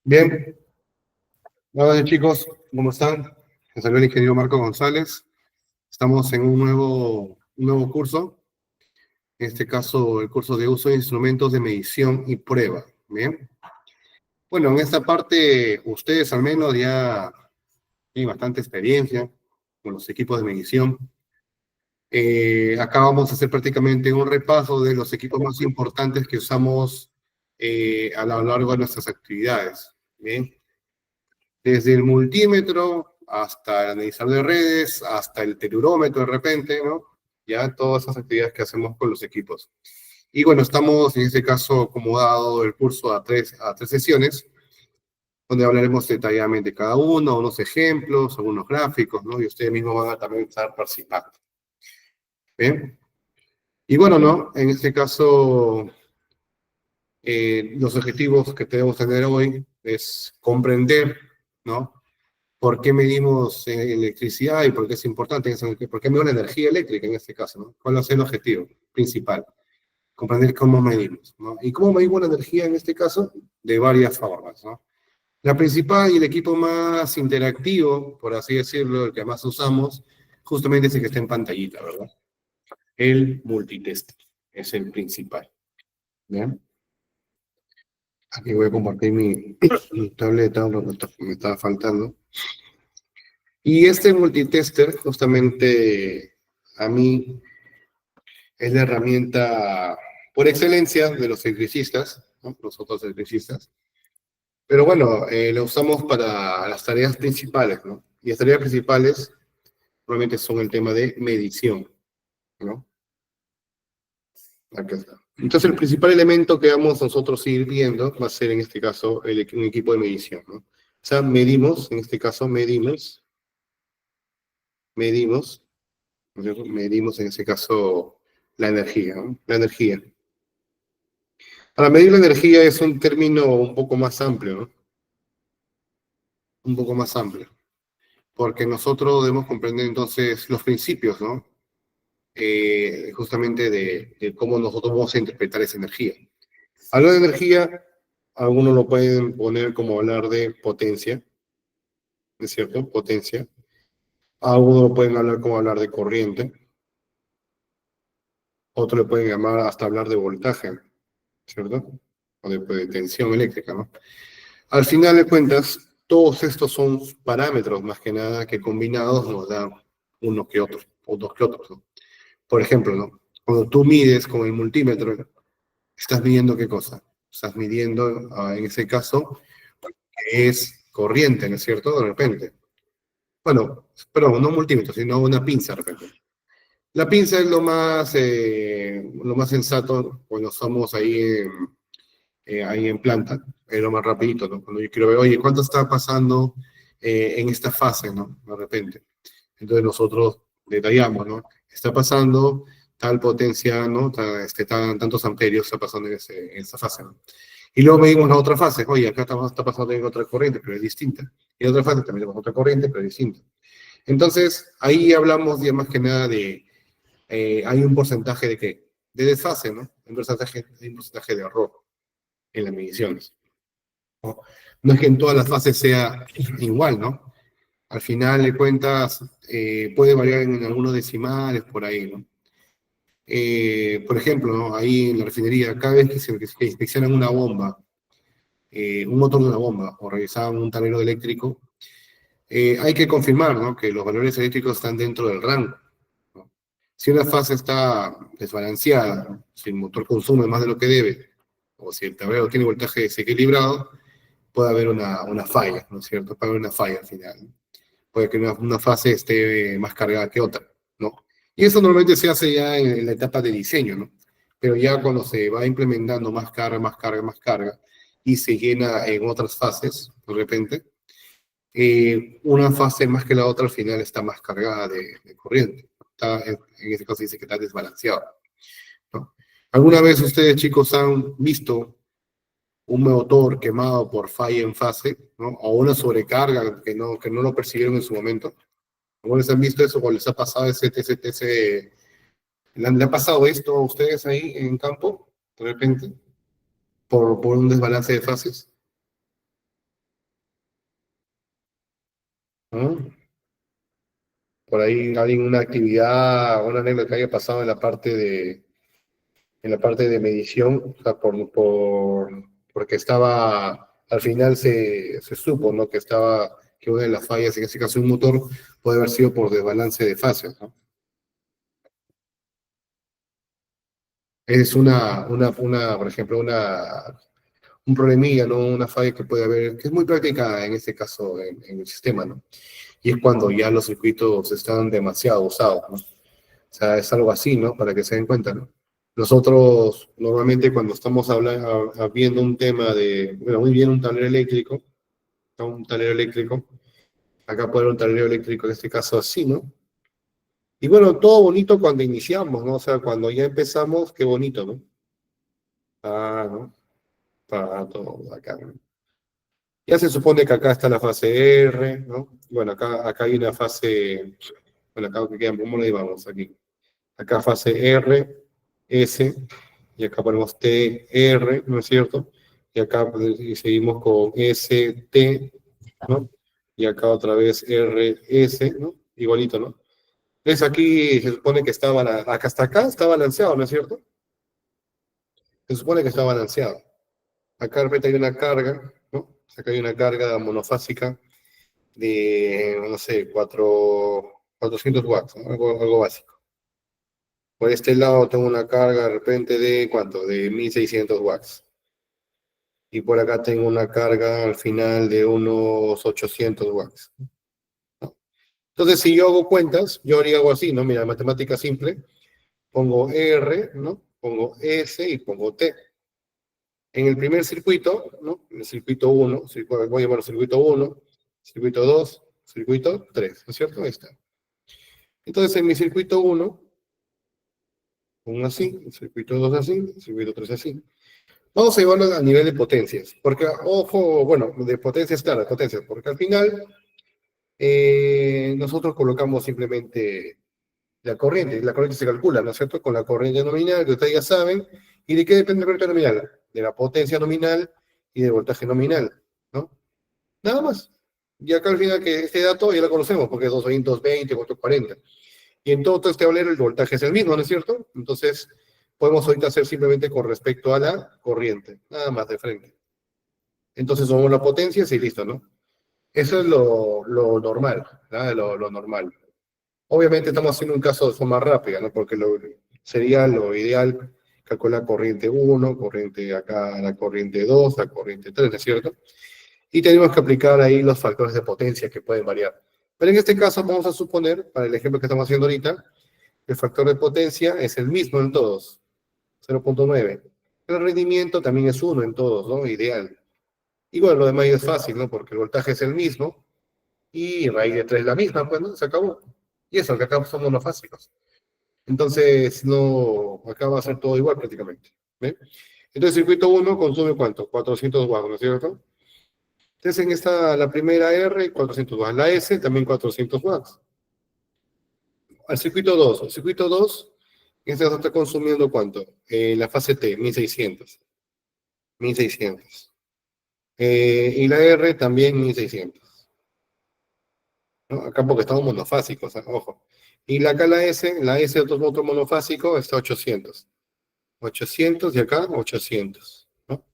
Bien, hola chicos, ¿cómo están? Les saluda el ingeniero Marco González. Estamos en un nuevo curso, en este caso el curso de uso de instrumentos de medición y prueba. Bien, bueno, en esta parte ustedes al menos ya tienen bastante experiencia con los equipos de medición. Acá vamos a hacer prácticamente un repaso de los equipos más importantes que usamos a lo largo de nuestras actividades. Bien. Desde el multímetro hasta el analizador de redes, hasta el telurómetro de repente, ¿no? Ya todas esas actividades que hacemos con los equipos. Y bueno, estamos en este caso acomodado el curso a tres sesiones, donde hablaremos detalladamente de cada uno, unos ejemplos, algunos gráficos, ¿no? Y ustedes mismos van a también estar participando. ¿Bien? Y bueno, ¿no? En este caso, los objetivos que debemos tener hoy es comprender, ¿no? ¿Por qué medimos electricidad y por qué es importante? ¿Por qué medimos la energía eléctrica en este caso? ¿No? ¿Cuál va a ser el objetivo principal? Comprender cómo medimos, ¿no? ¿Y cómo medimos la energía en este caso? De varias formas, ¿no? La principal y el equipo más interactivo, por así decirlo, el que más usamos, justamente es el que está en pantallita, ¿verdad? El multitest es el principal. ¿Bien? Aquí voy a compartir mi tableta, lo que me estaba faltando. Y este multitester, justamente a mí, es la herramienta por excelencia de los electricistas, ¿no? Nosotros electricistas. Pero bueno, la usamos para las tareas principales, ¿no? Y las tareas principales probablemente son el tema de medición, ¿no? Acá está. Entonces, el principal elemento que vamos nosotros a ir viendo va a ser, en este caso, un equipo de medición, ¿no? O sea, medimos, en este caso, medimos, ¿no es cierto? Medimos, en este caso, la energía, ¿no? La energía. Para medir la energía es un término un poco más amplio, ¿no? Un poco más amplio, porque nosotros debemos comprender entonces los principios, ¿no? Justamente de cómo nosotros vamos a interpretar esa energía. Hablar de energía, algunos lo pueden poner como hablar de potencia, ¿no es cierto? Potencia. Algunos lo pueden hablar como hablar de corriente, otros le pueden llamar hasta hablar de voltaje, ¿cierto? O de tensión eléctrica, ¿no? Al final de cuentas, todos estos son parámetros, más que nada, que combinados nos dan unos que otros, o dos que otros, ¿no? Por ejemplo, ¿no? Cuando tú mides con el multímetro, ¿estás midiendo qué cosa? Estás midiendo, en ese caso, que es corriente, ¿no es cierto? De repente. Bueno, pero no multímetro, sino una pinza de repente. La pinza es lo más sensato cuando estamos ahí en planta, es lo más rapidito, ¿no? Cuando yo quiero ver, oye, ¿cuánto está pasando en esta fase, ¿no? De repente. Entonces nosotros detallamos, ¿no? Está pasando tal potencia, ¿no? Tantos amperios está pasando en esta fase, ¿no? Y luego medimos la otra fase, oye, acá está pasando en otra corriente, pero es distinta. Y en otra fase también tenemos otra corriente, pero es distinta. Entonces, ahí hablamos ya más que nada hay un porcentaje de qué? De desfase, ¿no? Hay un porcentaje de error en las mediciones, ¿no? No es que en todas las fases sea igual, ¿no? Al final de cuentas, puede variar en algunos decimales por ahí, ¿no? Por ejemplo, ¿no? Ahí en la refinería, cada vez que inspeccionan una bomba, un motor de una bomba, o revisaban un tablero eléctrico, hay que confirmar, ¿no? Que los valores eléctricos están dentro del rango, ¿no? Si una fase está desbalanceada, ¿no? Si el motor consume más de lo que debe, o si el tablero tiene voltaje desequilibrado, puede haber una falla, ¿no es cierto? Puede haber una falla al final, ¿no? Puede que una fase esté más cargada que otra, ¿no? Y eso normalmente se hace ya en la etapa de diseño, ¿no? Pero ya cuando se va implementando más carga, más carga, más carga, y se llena en otras fases, de repente, una fase más que la otra al final está más cargada de corriente. En este caso dice que está desbalanceado, ¿no? ¿Alguna vez ustedes, chicos, han visto un motor quemado por falla en fase, ¿no? O una sobrecarga que no lo percibieron en su momento? ¿Cómo les han visto eso? ¿O les ha pasado ¿le ha pasado esto a ustedes ahí en campo, de repente, por un desbalance de fases? ¿no? Por ahí alguien una actividad, una anécdota que haya pasado en la parte de medición, o sea, porque estaba, al final se supo, ¿no? Que una de las fallas, en este caso un motor, puede haber sido por desbalance de fases, ¿no? Es por ejemplo, un problemilla, ¿no? Una falla que puede haber, que es muy práctica en este caso en el sistema, ¿no? Y es cuando ya los circuitos están demasiado usados, ¿no? O sea, es algo así, ¿no? Para que se den cuenta, ¿no? Nosotros, normalmente, cuando estamos viendo un tema de, bueno, muy bien un tablero eléctrico, ¿no? Un tablero eléctrico, acá puede haber un tablero eléctrico, en este caso así, ¿no? Y bueno, todo bonito cuando iniciamos, ¿no? O sea, cuando ya empezamos, qué bonito, ¿no? Ah, ¿no? Para todo acá, ¿no? Ya se supone que acá está la fase R, ¿no? Bueno, acá hay una fase, bueno, acá, ¿cómo le llamamos aquí? Acá fase R, S, y acá ponemos T, R, ¿no es cierto? Y acá pues, y seguimos con S, T, ¿no? Y acá otra vez R, S, ¿no? Igualito, ¿no? Es aquí, se supone que acá hasta acá está balanceado, ¿no es cierto? Se supone que está balanceado. Acá de repente hay una carga, ¿no? Acá hay una carga monofásica de, no sé, 400 watts, ¿no? Algo básico. Por este lado tengo una carga de repente de, ¿cuánto? De 1600 watts. Y por acá tengo una carga al final de unos 800 watts, ¿no? Entonces, si yo hago cuentas, yo haría algo así, ¿no? Mira, matemática simple, pongo R, ¿no? Pongo S y pongo T. En el primer circuito, ¿no? En el circuito 1, voy a llamarlo circuito 1, circuito 2, circuito 3, ¿no es cierto? Ahí está. Entonces, en mi circuito 1, pongo así, el circuito 2 así, el circuito 3 así. Vamos a llevarlo a nivel de potencias, porque, ojo, bueno, de potencias, claro, de potencias, porque al final nosotros colocamos simplemente y la corriente se calcula, ¿no es cierto? Con la corriente nominal, que ustedes ya saben, ¿y de qué depende la corriente nominal? De la potencia nominal y del voltaje nominal, ¿no? Nada más. Y acá al final que este dato ya lo conocemos, porque es 220, 220, 440. Y en todo este tablero el voltaje es el mismo, ¿no es cierto? Entonces, podemos ahorita hacer simplemente con respecto a la corriente, nada más de frente. Entonces, somos la potencia y listo, ¿no? Eso es lo normal, ¿no? Lo normal. Obviamente estamos haciendo un caso de forma rápida, ¿no? Porque sería lo ideal calcular corriente 1, corriente acá, la corriente 2, la corriente 3, ¿no es cierto? Y tenemos que aplicar ahí los factores de potencia que pueden variar. Pero en este caso vamos a suponer, para el ejemplo que estamos haciendo ahorita, el factor de potencia es el mismo en todos, 0.9. El rendimiento también es 1 en todos, ¿no? Ideal. Y bueno, lo demás es fácil, ¿no? Porque el voltaje es el mismo y raíz de 3 es la misma, pues, ¿no? Se acabó. Y eso, que acá somos los básicos. Entonces, no, acá va a ser todo igual prácticamente. ¿Ve? Entonces, circuito 1 consume ¿cuánto? 400 watts, ¿no es cierto? Entonces, en esta, la primera R, 400 watts. La S, también 400 watts. Al circuito 2. El circuito 2, en este caso está consumiendo ¿cuánto? La fase T, 1600. 1600. Y la R también 1600. ¿No? Acá porque estamos monofásicos, ojo. Y acá la S otro monofásico está 800. 800 y acá 800, ¿no? O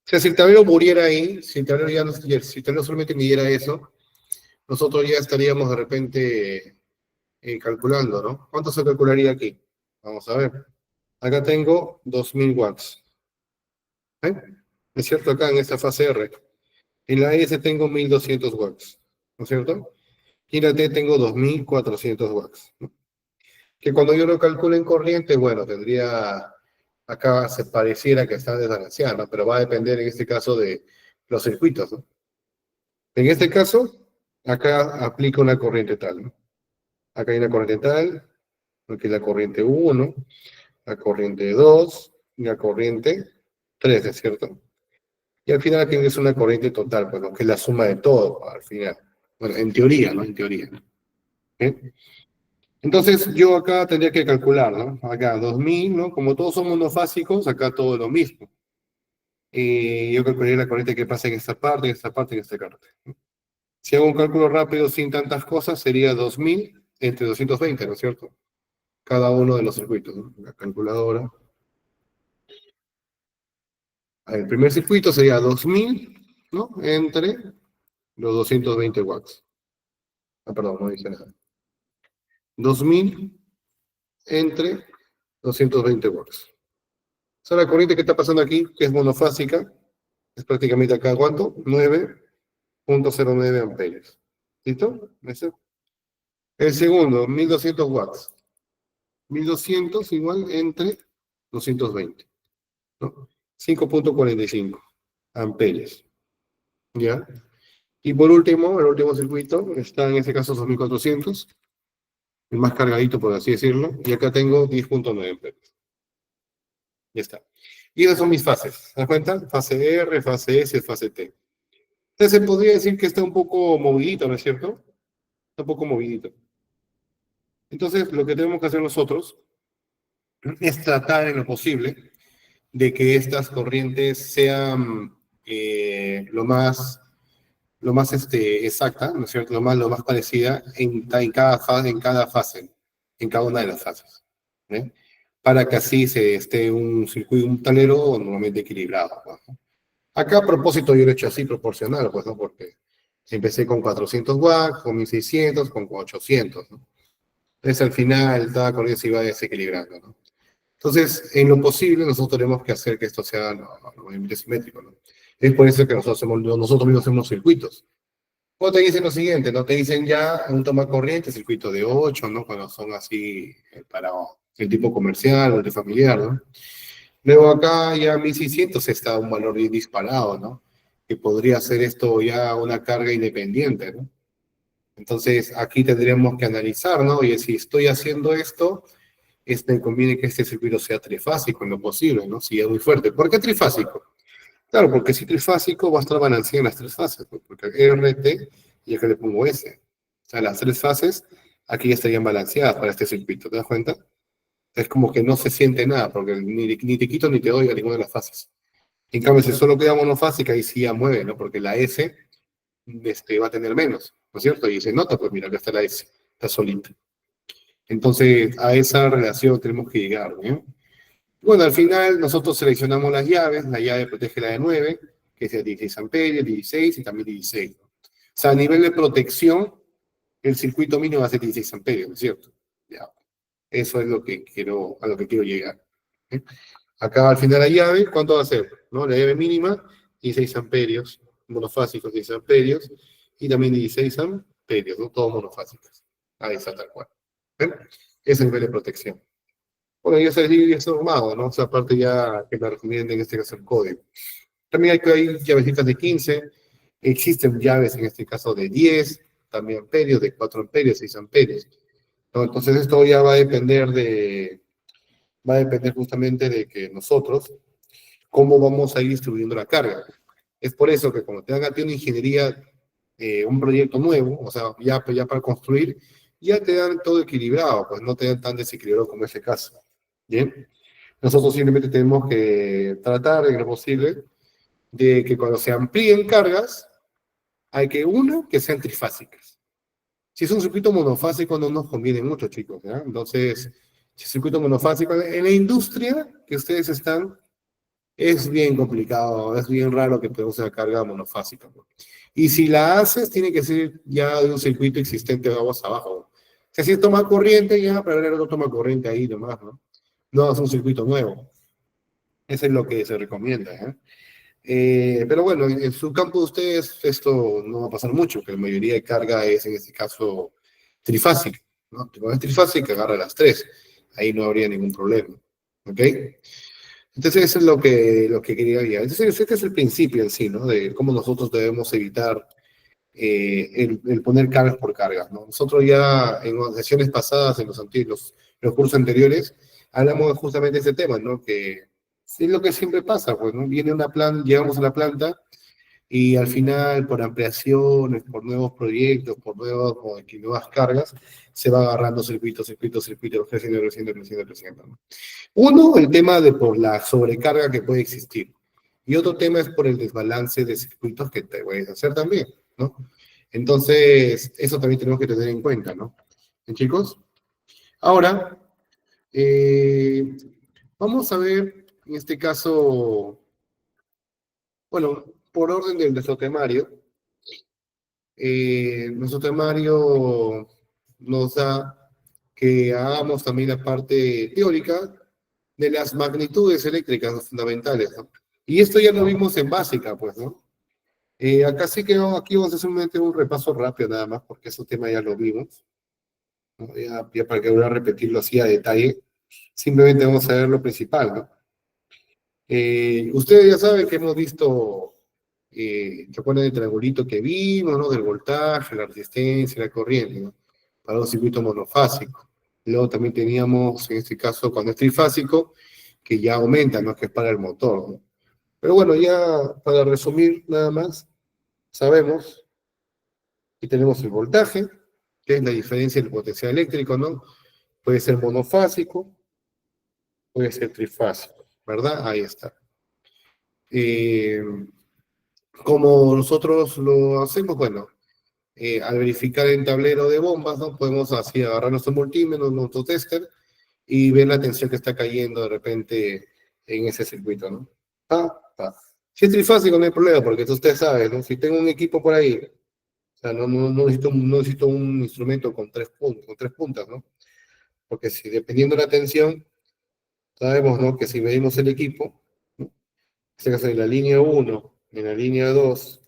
sea, si el tablero muriera ahí, si el tablero, ya no, si el tablero solamente midiera eso, nosotros ya estaríamos de repente calculando, ¿no? ¿Cuánto se calcularía aquí? Vamos a ver. Acá tengo 2000 watts. ¿Eh? ¿Es cierto? Acá en esta fase R. En la S tengo 1200 watts. ¿No es cierto? Y en la T tengo 2400 watts, ¿no? Que cuando yo lo calculo en corriente, bueno, acá se pareciera que está desbalanceada, ¿no? Pero va a depender en este caso de los circuitos, ¿no? En este caso, acá aplica una corriente tal, ¿no? Acá hay una corriente tal, aquí la corriente 1, la corriente 2 y la corriente 3, ¿es cierto? Y al final aquí es una corriente total, pues, ¿no? Que es la suma de todo, al final. Bueno, en teoría, ¿no? En teoría. ¿Eh? Entonces, yo acá tendría que calcular, ¿no? Acá 2000, ¿no? Como todos son monofásicos, acá todo es lo mismo. Yo calcularía la corriente que pasa en esta parte, en esta parte, en esta parte. Si hago un cálculo rápido sin tantas cosas, sería 2000 entre 220, ¿no es cierto? Cada uno de los circuitos, ¿no? La calculadora. El primer circuito sería 2000, ¿no? Entre los 220 watts. Ah, perdón, no dice nada. 2000 entre 220 watts. O sea, la corriente que está pasando aquí, que es monofásica, es prácticamente acá, ¿cuánto? 9,09 amperios. ¿Listo? ¿Ese? El segundo, 1200 watts. 1200 igual entre 220, ¿no? 5,45 amperios. ¿Ya? Y por último, el último circuito está en este caso 2400, el más cargadito por así decirlo, y acá tengo 10,9 amperios. Ya está. Y esas son mis fases. ¿Se das cuenta? Fase R, fase S, fase T. Entonces se podría decir que está un poco movidito, ¿no es cierto? Está un poco movidito. Entonces, lo que tenemos que hacer nosotros es tratar en lo posible de que estas corrientes sean lo más exacta, ¿no es cierto? Lo más parecida en cada una de las fases. ¿eh? Para que así se esté un circuito, un tablero normalmente equilibrado. ¿no? Acá a propósito yo lo he hecho así proporcional, pues, ¿no? Porque empecé con 400 watts, con 1600, con 800, ¿no? Entonces al final cada corriente se iba desequilibrando, ¿no? Entonces, en lo posible, nosotros tenemos que hacer que esto sea no, simétrico, ¿no? Es por eso que nosotros mismos hacemos circuitos. O te dicen lo siguiente, ¿no? Te dicen ya un toma corriente, circuito de 8, ¿no? Cuando son así para el tipo comercial o el familiar, ¿no? Luego acá ya 1600 está un valor disparado, ¿no? Que podría ser esto ya una carga independiente, ¿no? Entonces aquí tendríamos que analizar, ¿no? Y si estoy haciendo esto, conviene que este circuito sea trifásico en lo posible, ¿no? Si es muy fuerte. ¿Por qué trifásico? Claro, porque si trifásico va a estar balanceado en las tres fases, ¿no? Porque RT y acá le pongo S. O sea, las tres fases aquí ya estarían balanceadas para este circuito, ¿te das cuenta? Es como que no se siente nada, porque ni te quito ni te doy a ninguna de las fases. En cambio, si solo queda monofásica, ahí sí ya mueve, ¿no? Porque la S va a tener menos, ¿no es cierto? Y se nota, pues mira, acá está la S, está solita. Entonces, a esa relación tenemos que llegar, ¿no? Bueno, al final nosotros seleccionamos las llaves, la llave protege la de 9, que es de 16 amperios, 16 y también 16. ¿no? O sea, a nivel de protección, el circuito mínimo va a ser 16 amperios, ¿no es cierto? Ya. Eso es a lo que quiero llegar. ¿eh? Acá al final la llave, ¿cuánto va a ser? ¿No? La llave mínima, 16 amperios, monofásicos 16 amperios, y también 16 amperios, ¿no? Todos monofásicos. Ahí está tal cual. ¿eh? Ese es el nivel de protección. Bueno, ya es normado, ¿no? O sea, aparte ya que me recomienden en este caso el código. También hay llavecitas de 15, existen llaves en este caso de 10, también amperios, de 4 amperios, 6 amperios. ¿no? Entonces esto ya va a depender justamente de que nosotros, cómo vamos a ir distribuyendo la carga. Es por eso que cuando te dan a ti una ingeniería, un proyecto nuevo, o sea, ya para construir, ya te dan todo equilibrado, pues no te dan tan desequilibrado como ese caso. Bien, nosotros simplemente tenemos que tratar en lo posible de que cuando se amplíen cargas, hay que sean trifásicas. Si es un circuito monofásico, no nos conviene mucho, chicos. ¿ya? Entonces, si es circuito monofásico, en la industria que ustedes están, es bien complicado, es bien raro que podamos una carga monofásica. ¿no? Y si la haces, tiene que ser ya de un circuito existente de aguas abajo. ¿no? O sea, si toma corriente, ya para ver no toma corriente ahí nomás, ¿no? No es un circuito nuevo. Eso es lo que se recomienda. ¿eh? Pero bueno, en su campo de ustedes esto no va a pasar mucho, que la mayoría de carga es en este caso trifásica. ¿no? Como es trifásica, agarra las tres. Ahí no habría ningún problema. ¿Ok? Entonces eso es lo que quería decir. Entonces este es el principio en sí, ¿no? De cómo nosotros debemos evitar el poner cargas por cargas, ¿no? Nosotros ya en las sesiones pasadas, en los cursos anteriores, hablamos justamente de ese tema, ¿no? Que es lo que siempre pasa, pues, ¿no? Llegamos a la planta y al final, por ampliaciones, por nuevos proyectos, nuevas cargas, se va agarrando circuitos, creciendo. ¿no? Uno, el tema de por la sobrecarga que puede existir. Y otro tema es por el desbalance de circuitos que te puedes hacer también, ¿no? Entonces, eso también tenemos que tener en cuenta, ¿no? ¿Bien, chicos? Ahora, eh, vamos a ver, en este caso, bueno, por orden de nuestro temario, nuestro temario nos da que hagamos también la parte teórica de las magnitudes eléctricas fundamentales, ¿no? Y esto ya lo vimos en básica, pues, ¿no? Acá sí que aquí vamos a hacer un repaso rápido nada más, porque ese tema ya lo vimos, ¿no? Ya para que voy a repetirlo así a detalle, simplemente vamos a ver lo principal, ¿no? Ustedes ya saben que hemos visto, ¿se acuerdan del triangulito que vimos, ¿no? Del voltaje, la resistencia, la corriente, ¿no? Para un circuito monofásico. Luego también teníamos, en este caso, cuando es trifásico, que ya aumenta, ¿no? Que es para el motor, ¿no? Pero bueno, ya para resumir nada más, sabemos que tenemos el voltaje, que es la diferencia del potencial eléctrico, ¿no? Puede ser monofásico, puede ser trifásico, ¿verdad? Ahí está. Eh, Como nosotros lo hacemos, bueno, al verificar el tablero de bombas, ¿no? Podemos así agarrar nuestro multímetro, nuestro tester, y ver la tensión que está cayendo de repente en ese circuito, ¿no? Si es trifásico no hay problema, porque usted sabe, ¿no? Si tengo un equipo por ahí, o sea, no necesito un instrumento con tres puntas, ¿no? Porque si dependiendo de la tensión, sabemos, ¿no? Que si medimos el equipo, ¿no? En este caso en la línea uno, en la línea 2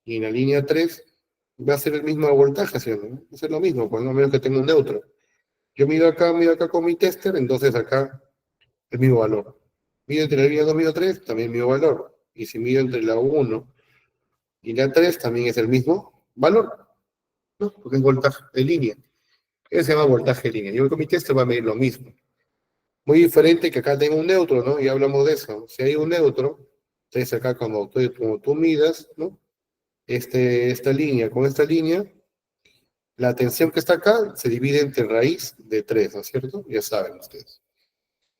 y en la línea 3 va a ser el mismo voltaje, ¿sí? ¿No? Va a ser lo mismo, pues no, a menos que tenga un neutro. Yo mido acá con mi tester, entonces acá el mismo valor. Mido entre la línea 2 y la 3, también el mismo valor. Y si mido entre la uno y la 3, también es el mismo valor, ¿no? Porque es voltaje de línea. Ese se llama voltaje de línea. Yo con mi tester va a medir lo mismo. Muy diferente que acá tengo un neutro, ¿no? Ya hablamos de eso. Si hay un neutro, entonces acá como tú midas, ¿no? Esta línea con esta línea, la tensión que está acá se divide entre raíz de 3, ¿no es cierto? Ya saben ustedes.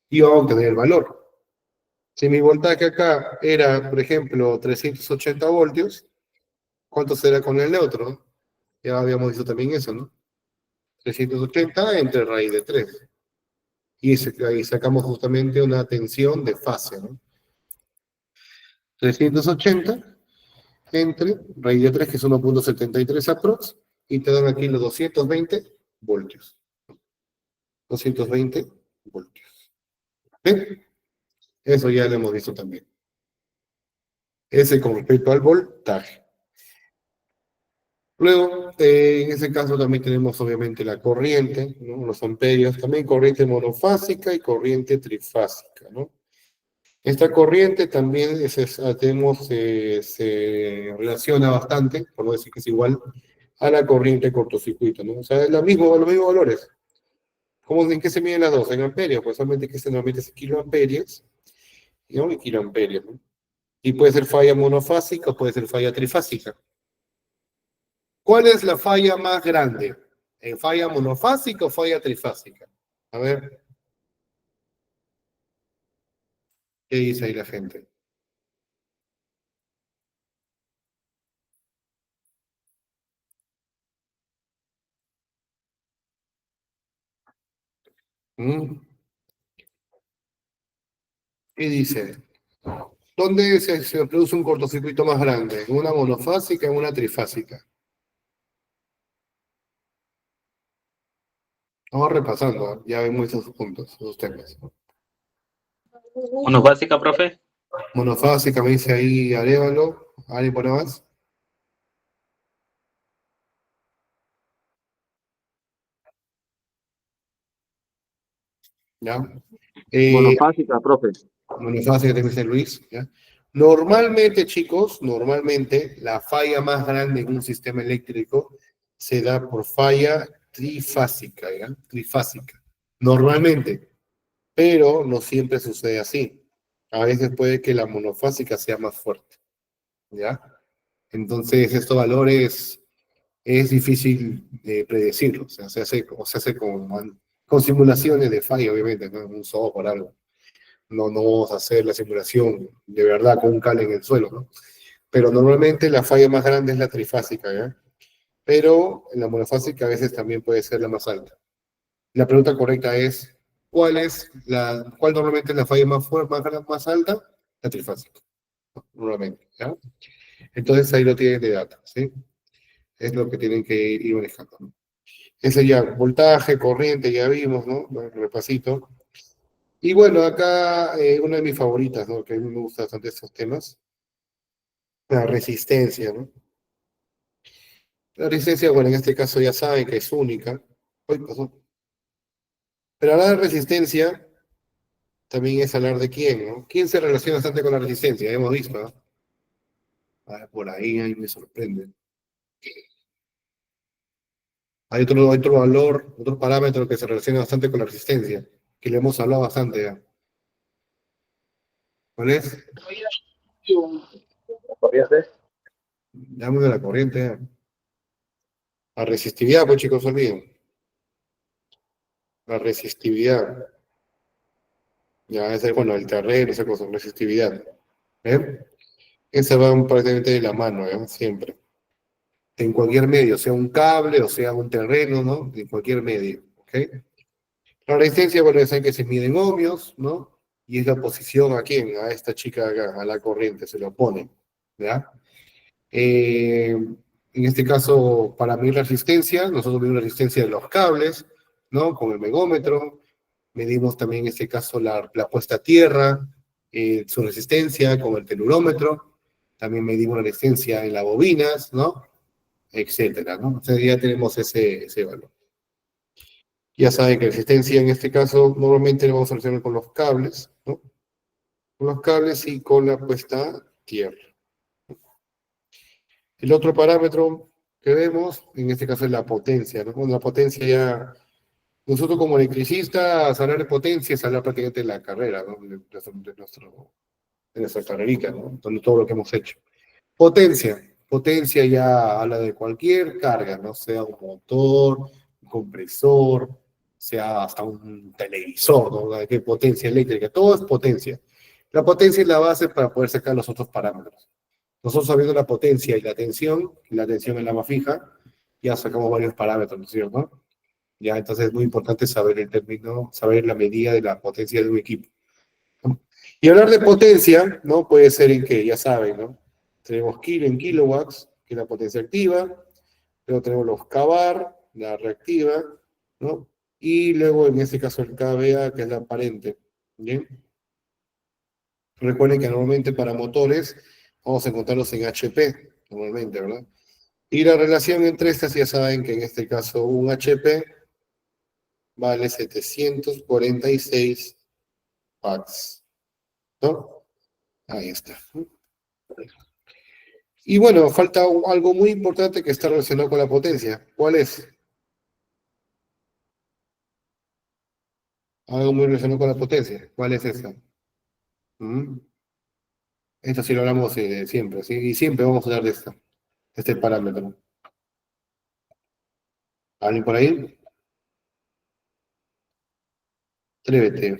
Y vamos a obtener el valor. Si mi voltaje acá era, por ejemplo, 380 voltios, ¿cuánto será con el neutro? Ya habíamos visto también eso, ¿no? 380 entre raíz de 3. Y ahí sacamos justamente una tensión de fase, ¿no? 380 entre raíz de 3, que es 1,73 aprox, y te dan aquí los 220 voltios. 220 voltios. ¿Ven? Eso ya lo hemos visto también. Ese con respecto al voltaje. Luego, en ese caso también tenemos obviamente la corriente, ¿no? Los amperios, también corriente monofásica y corriente trifásica, ¿no? Esta corriente también se relaciona bastante, por no decir que es igual, a la corriente cortocircuito, ¿no? O sea, es los mismos valores. ¿En qué se miden las dos? En amperios, pues solamente que este normalmente es kiloamperios, ¿no? Y kiloamperios, ¿no? Y puede ser falla monofásica o puede ser falla trifásica. ¿Cuál es la falla más grande? ¿En falla monofásica o falla trifásica? A ver, ¿qué dice ahí la gente? ¿Mm? ¿Qué dice? ¿Dónde se produce un cortocircuito más grande? ¿En una monofásica o en una trifásica? Vamos repasando, ¿eh? Ya vemos esos puntos, esos temas. Monofásica, profe. Monofásica, me dice ahí Arevalo. ¿Alguien pone más? ¿Ya? Eh, Monofásica, profe. Monofásica, te dice Luis. ¿Ya? Normalmente, chicos, normalmente la falla más grande en un sistema eléctrico se da por falla trifásica, ¿ya? Trifásica. Normalmente, pero no siempre sucede así. A veces puede que la monofásica sea más fuerte, ¿ya? Entonces, estos valores es difícil de predecirlo, o sea, se hace con simulaciones de falla, obviamente, ¿no? En un software o algo. No vamos a hacer la simulación de verdad con un cable en el suelo, ¿no? Pero normalmente la falla más grande es la trifásica, ¿ya? Pero en la monofásica a veces también puede ser la más alta. La pregunta correcta es, ¿cuál normalmente es la falla más alta? La trifásica, normalmente, ¿ya? Entonces ahí lo tienen de datos, ¿sí? Es lo que tienen que ir manejando, ¿no? Ese ya, voltaje, corriente, ya vimos, ¿no? Bueno, repasito. Y bueno, acá una de mis favoritas, ¿no? Que a mí me gustan bastante estos temas, la resistencia, ¿no? La resistencia, bueno, en este caso ya saben que es única. Uy, pasó. Pero hablar de resistencia también es hablar de quién, ¿no? ¿Quién se relaciona bastante con la resistencia? Hemos visto, ¿no? Ah, por ahí me sorprende. Hay otro valor, otro parámetro que se relaciona bastante con la resistencia, que le hemos hablado bastante ya. ¿Cuál es? Llamo de la corriente ya. La resistividad, pues chicos, olviden. La resistividad. Ya, ese es, bueno, el terreno, esa cosa, resistividad. ¿Eh? Esa va prácticamente de la mano, ¿eh? Siempre. En cualquier medio, sea un cable o sea un terreno, ¿no? En cualquier medio, ¿ok? La resistencia, bueno, ya saben que se mide en ohmios, ¿no? Y es la oposición a quién, a esta chica de acá, a la corriente, se le opone, ¿ya? En este caso, para medir la resistencia, nosotros medimos la resistencia de los cables, ¿no? Con el megómetro, medimos también en este caso la puesta a tierra, su resistencia con el telurómetro, también medimos la resistencia en las bobinas, ¿no? Etcétera, ¿no? Entonces ya tenemos ese valor. Ya saben que la resistencia en este caso normalmente lo vamos a relacionar con los cables, ¿no? Con los cables y con la puesta a tierra. El otro parámetro que vemos, en este caso es la potencia, ¿no? Bueno, la potencia ya, nosotros como electricistas, hablar de potencia es hablar prácticamente de la carrera, ¿no? De nuestra carrerita, ¿no? Donde todo lo que hemos hecho. Potencia ya habla de cualquier carga, ¿no? Sea un motor, un compresor, sea hasta un televisor, ¿no? ¿De qué potencia eléctrica? Todo es potencia. La potencia es la base para poder sacar los otros parámetros. Nosotros sabiendo la tensión es la más fija, ya sacamos varios parámetros, ¿no es cierto? Ya, entonces es muy importante saber el término, saber la medida de la potencia de un equipo. ¿No? Y hablar de potencia, ¿no? Puede ser en que, ya saben, ¿no? Tenemos kilo en kilowatts, que es la potencia activa, luego tenemos los kVAR, la reactiva, ¿no? Y luego en este caso el kVA, que es la aparente, ¿bien? Recuerden que normalmente para motores vamos a encontrarlos en HP, normalmente, ¿verdad? Y la relación entre estas, ya saben que en este caso un HP vale 746 watts, ¿no? Ahí está. Y bueno, falta algo muy importante que está relacionado con la potencia. ¿Cuál es? Algo muy relacionado con la potencia. ¿Cuál es esa? ¿Mm? Esto sí lo hablamos siempre, ¿sí? Y siempre vamos a hablar de este parámetro. ¿Alguien por ahí? Atrévete,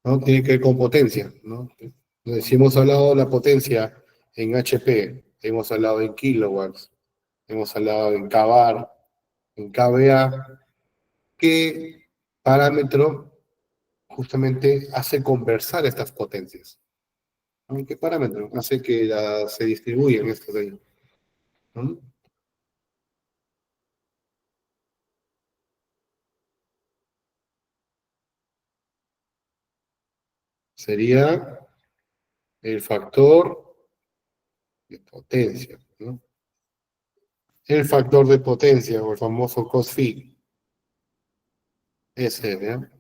¿no? Tiene que ver con potencia, ¿no? Entonces, si hemos hablado de la potencia en HP, hemos hablado en kilowatts, hemos hablado en kVAR, en kVA, ¿qué parámetro justamente hace conversar estas potencias? ¿No? ¿Qué parámetro hace que se distribuyan estas de ahí? ¿No? Sería el factor de potencia, ¿no? El factor de potencia, o el famoso cos-phi, ese, ¿ya?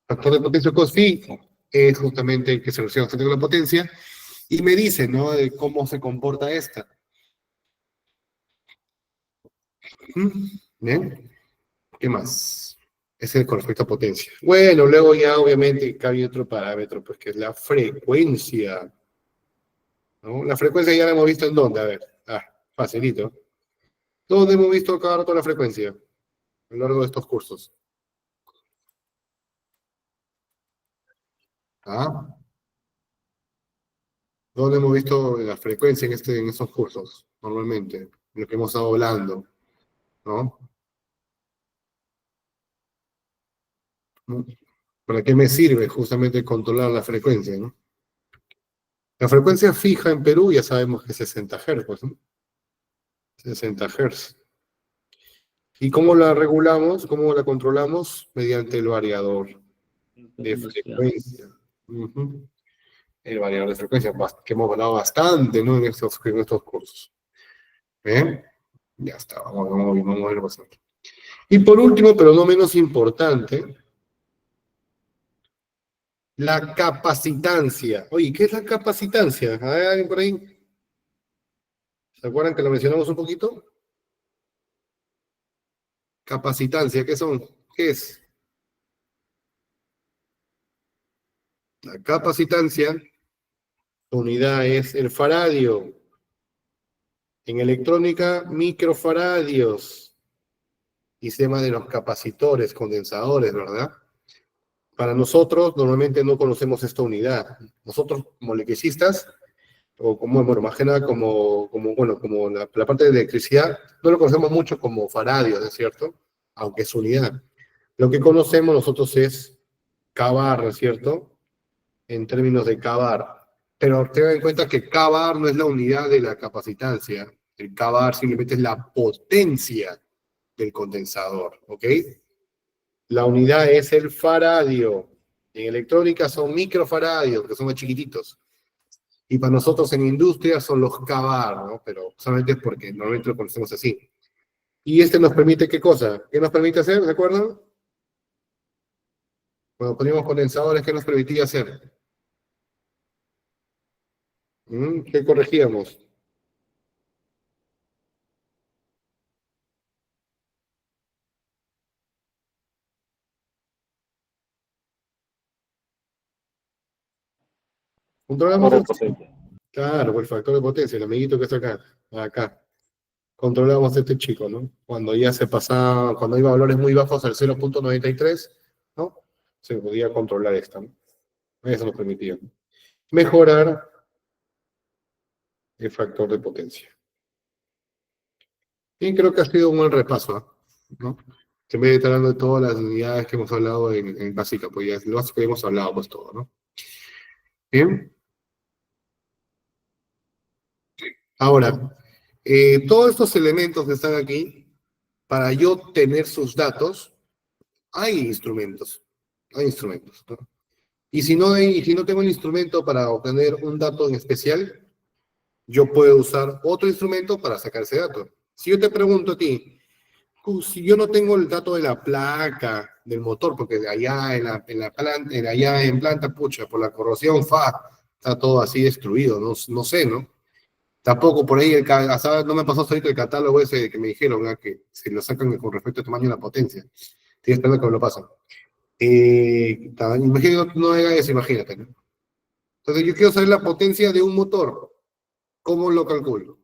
Factor de potencia cos-phi es justamente el que se relaciona bastante con la potencia, y me dice, ¿no? De cómo se comporta esta. ¿Mm? ¿Bien? ¿Qué más? Ese es con respecto a potencia. Bueno, luego ya obviamente cabe otro parámetro, pues que es la frecuencia, ¿no? La frecuencia ya la hemos visto en dónde, a ver. Ah, facilito. ¿Dónde hemos visto cada rato la frecuencia a lo largo de estos cursos? ¿Ah? ¿Dónde hemos visto la frecuencia en estos cursos? Normalmente, lo que hemos estado hablando, ¿no? ¿No? ¿Para qué me sirve justamente controlar la frecuencia, ¿no? La frecuencia fija en Perú ya sabemos que es 60 Hz, pues, ¿no? 60 Hz. ¿Y cómo la regulamos? ¿Cómo la controlamos? Mediante el variador de Industrial. frecuencia. Ujú. El variador de frecuencia, que hemos hablado bastante, ¿no? En estos cursos. ¿Bien? Ya está, vamos a ver bastante. Y por último, pero no menos importante, la capacitancia. Oye, ¿qué es la capacitancia? ¿Hay alguien por ahí? ¿Se acuerdan que lo mencionamos un poquito? Capacitancia, ¿qué son? ¿Qué es? La capacitancia, su unidad es el faradio. En electrónica, microfaradios. Y tema de los capacitores, condensadores, ¿verdad? Para nosotros, normalmente no conocemos esta unidad. Nosotros, como electricistas, o como, bueno, más que nada bueno, como la parte de electricidad, no lo conocemos mucho como faradio, ¿no es cierto? Aunque es unidad. Lo que conocemos nosotros es cavar, ¿no es cierto? En términos de cavar. Pero tengan en cuenta que cavar no es la unidad de la capacitancia. El cavar simplemente es la potencia del condensador, ¿ok? La unidad es el faradio. En electrónica son microfaradios, que son más chiquititos. Y para nosotros en industria son los cavar, ¿no? Pero solamente es porque normalmente lo conocemos así. Y este nos permite, ¿qué cosa? ¿Qué nos permite hacer? ¿De acuerdo? Cuando poníamos condensadores, ¿qué nos permitía hacer? ¿Qué corregíamos? Controlamos Factor de el... potencia. Claro, el factor de potencia, el amiguito que está acá. Acá. Controlamos a este chico, ¿no? Cuando ya se pasaba, cuando iba a valores muy bajos al 0,93, ¿no? Se podía controlar esta, ¿no? Eso nos permitía mejorar el factor de potencia. Y creo que ha sido un buen repaso, ¿no? En vez de estar hablando de todas las unidades que hemos hablado en básica, pues ya es lo básico que hemos hablado, pues todo, ¿no? Bien, ahora, todos estos elementos que están aquí, para yo tener sus datos, hay instrumentos, ¿no? Y si no tengo el instrumento para obtener un dato en especial, yo puedo usar otro instrumento para sacar ese dato. Si yo te pregunto a ti, si yo no tengo el dato de la placa del motor, porque allá en la planta, allá en planta, pucha, por la corrosión, está todo así destruido, no sé, ¿no? Tampoco por ahí, no me pasó ahorita el catálogo ese que me dijeron, que si lo sacan con respecto al tamaño y la potencia. Estoy esperando que me lo pasen. Imagínate, no haga eso, imagínate, ¿no? Entonces yo quiero saber la potencia de un motor. ¿Cómo lo calculo?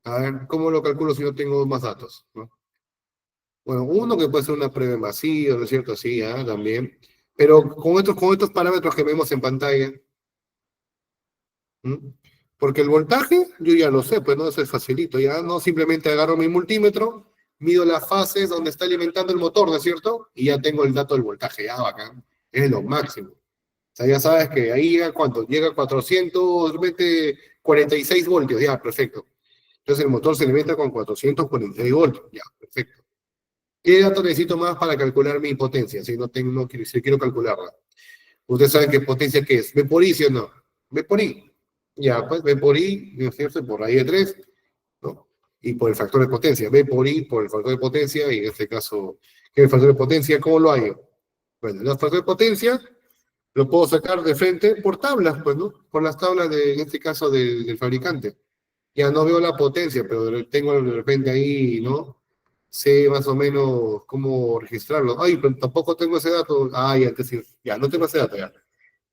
A ver, ¿cómo lo calculo si no tengo más datos? ¿No? Bueno, uno que puede ser una prueba en vacío, ¿no es cierto? Sí, también. Pero con estos parámetros que vemos en pantalla, ¿m? Porque el voltaje, yo ya lo sé, pues no, eso es facilito, ya no simplemente agarro mi multímetro, mido las fases donde está alimentando el motor, ¿no es cierto? Y ya tengo el dato del voltaje, ya bacán, es lo máximo. O sea, ya sabes que ahí llega cuánto, llega a 446 voltios, ya, perfecto. Entonces el motor se alimenta con 446 voltios, ya, perfecto. ¿Qué dato necesito más para calcular mi potencia? Si no tengo, si quiero calcularla. Ustedes saben qué potencia qué es. ¿V por I, sí o no? ¿V por I? Ya, pues V por I, ¿no es cierto? Por raíz de 3, ¿no? Y por el factor de potencia. V por I por el factor de potencia, y en este caso, ¿qué es el factor de potencia? ¿Cómo lo hallo? Bueno, el factor de potencia lo puedo sacar de frente por tablas, pues, ¿no? Por las tablas, en este caso, del fabricante. Ya no veo la potencia, pero tengo de repente ahí, ¿no? Sé más o menos cómo registrarlo. Ay, pero tampoco tengo ese dato. Ya, ya, no tengo ese dato, ya.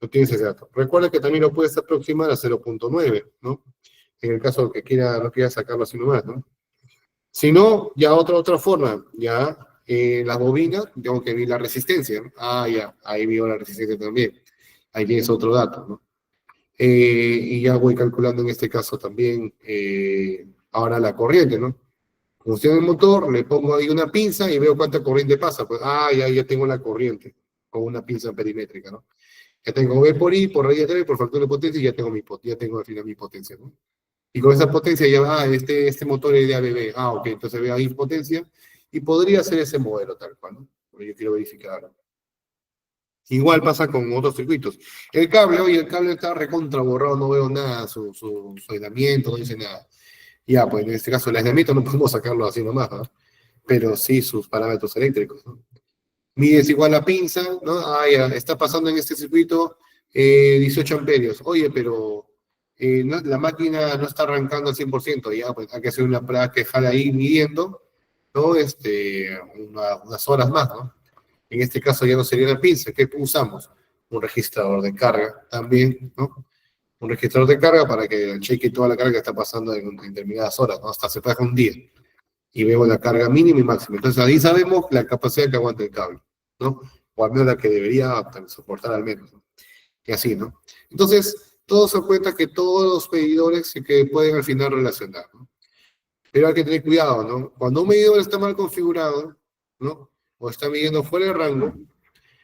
No tienes ese dato. Recuerda que también lo puedes aproximar a 0,9, ¿no? En el caso que no quiera sacarlo así nomás, ¿no? Si no, ya otra forma, ya las bobinas, tengo que ver la resistencia, ¿no? Ya, ahí veo la resistencia también. Ahí tienes otro dato, ¿no? Y ya voy calculando en este caso también ahora la corriente, ¿no? Funciona el motor, le pongo ahí una pinza y veo cuánta corriente pasa. Pues, ya tengo la corriente con una pinza perimétrica, ¿no? Ya tengo V por I, por radiación y por factor de potencia y ya tengo, ya tengo al final mi potencia, ¿no? Y con esa potencia ya, este motor es de ABB. Ok, entonces veo ahí potencia y podría ser ese modelo tal cual, ¿no? Pero yo quiero verificar. Igual pasa con otros circuitos. El cable, oye, el cable está recontra borrado, no veo nada, su aislamiento, no dice nada. Ya, pues en este caso el aislamiento no podemos sacarlo así nomás, ¿no? Pero sí sus parámetros eléctricos, ¿no? Mides igual la pinza, ¿no? Ya, está pasando en este circuito 18 amperios. Oye, pero la máquina no está arrancando al 100%, ya, pues hay que hacer una prueba que jala ahí midiendo, ¿no? Unas horas más, ¿no? En este caso ya no sería la pinza. ¿Qué usamos? Un registrador de carga también, ¿no? Un registrador de carga para que cheque toda la carga que está pasando en determinadas horas, ¿no? Hasta se pasa un día. Y vemos la carga mínima y máxima. Entonces ahí sabemos la capacidad que aguanta el cable, ¿no? O al menos la que debería soportar al menos, ¿no? Y así, ¿no? Entonces, todos se cuenta que todos los medidores se que pueden al final relacionar, ¿no? Pero hay que tener cuidado, ¿no? Cuando un medidor está mal configurado, ¿no? O está midiendo fuera de rango,